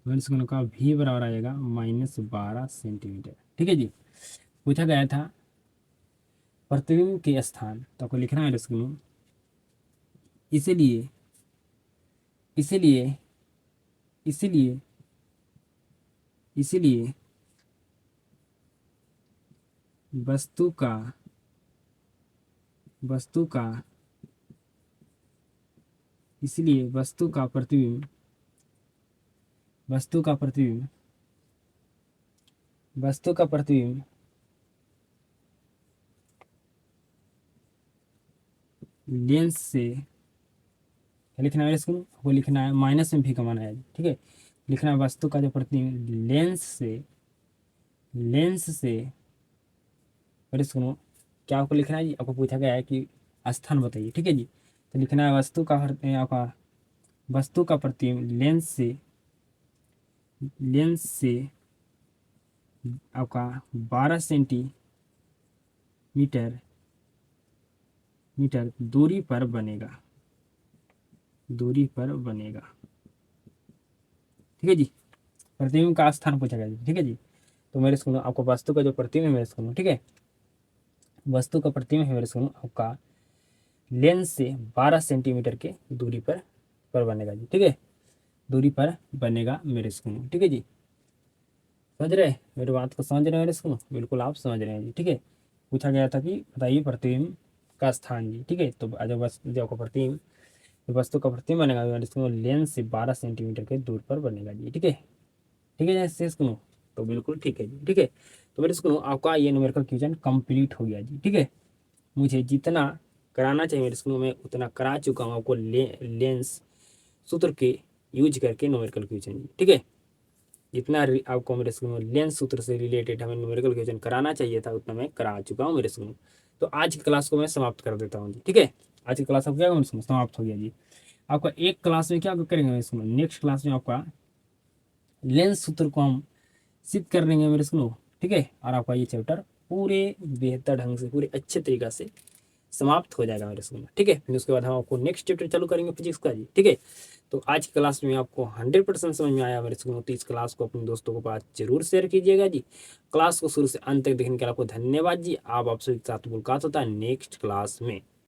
मेरे स्कूल का v बराबर आ जाएगा -12 सेंटीमीटर, ठीक है जी। पूछा गया था प्रतिबिंब के स्थान, तो आपको लिखना है मेरे स्कूल में, इसीलिए इसीलिए इसीलिए इसीलिए वस्तु का वस्तु का इसलिए वस्तु का प्रतिबिंब लेंस से, क्या लिखना है इसको, वो लिखना है माइनस में भी कमाना है, ठीक है। लिखना है वस्तु का जो प्रतिबिंब लेंस से और इसको क्या आपको लिखना है जी, आपको पूछा गया है कि स्थान बताइए, ठीक है जी। तो लिखना है आपका वस्तु का प्रतिबिंब लेंस से आपका 12 सेंटीमीटर दूरी पर बनेगा, ठीक है जी। प्रतिबिंब का स्थान पूछा गया, ठीक है जी। तो मेरे स्कूल आपको वस्तु का जो प्रतिबिंब है मेरे स्कूल, ठीक है, वस्तु का प्रतिबिंब है मेरे स्कूल आपका लेंस से 12 सेंटीमीटर के दूरी पर बनेगा जी, ठीक है, दूरी पर बनेगा मेरे स्कूल, ठीक है जी। समझ रहे मेरी बात को, समझ रहे हैं मेरे स्कूल, बिल्कुल आप समझ रहे हैं जी, ठीक है। पूछा गया था कि बताइए प्रतिबिंब का स्थान जी, ठीक है। तो जब आपको प्रतिबिंब वस्तु का प्रतिबिंब बनेगा मेरे स्कूल लेंस से 12 सेंटीमीटर के दूर पर बनेगा जी, ठीक है, ठीक है जैसे स्कूल, तो बिल्कुल ठीक है जी, ठीक है। तो मेरे स्कूल आपका ये न्यूमेरिकल क्वेश्चन कंप्लीट हो गया जी, ठीक है। मुझे जितना कराना चाहिए मेरे स्कूल में उतना करा चुका हूँ आपको लेंस सूत्र के यूज करके न्यूमेरिकल क्वेश्चन जी, ठीक है। जितना आपको मेरे स्कूल में लेंस सूत्र से रिलेटेड हमें न्यूमेरिकल क्वेश्चन कराना चाहिए था उतना मैं करा चुका हूँ मेरे स्कूल में। तो आज की क्लास को मैं समाप्त कर देता हूँ जी, ठीक है। आज की क्लास अब क्या मेरे स्कूल में समाप्त हो गया जी। आपका एक क्लास में क्या करेंगे मेरे स्कूल में, नेक्स्ट क्लास में आपका लेंस सूत्र को हम सिद्ध कर लेंगे मेरे स्कूल, ठीक है। और आपका ये चैप्टर पूरे बेहतर ढंग से पूरे अच्छे तरीका से समाप्त हो जाएगा मेरे स्कूल में, ठीक है। फिर उसके बाद हम आपको नेक्स्ट चैप्टर चालू करेंगे फिजिक्स का जी, ठीक है। तो आज की क्लास में आपको 100% समझ में आया मेरे स्कूल में, तो इस क्लास को अपने दोस्तों के पास जरूर शेयर कीजिएगा जी। क्लास को शुरू से अंत तक देखने के लिए आपको धन्यवाद जी। आप आपसे साथ मुलाकात होता है नेक्स्ट क्लास में।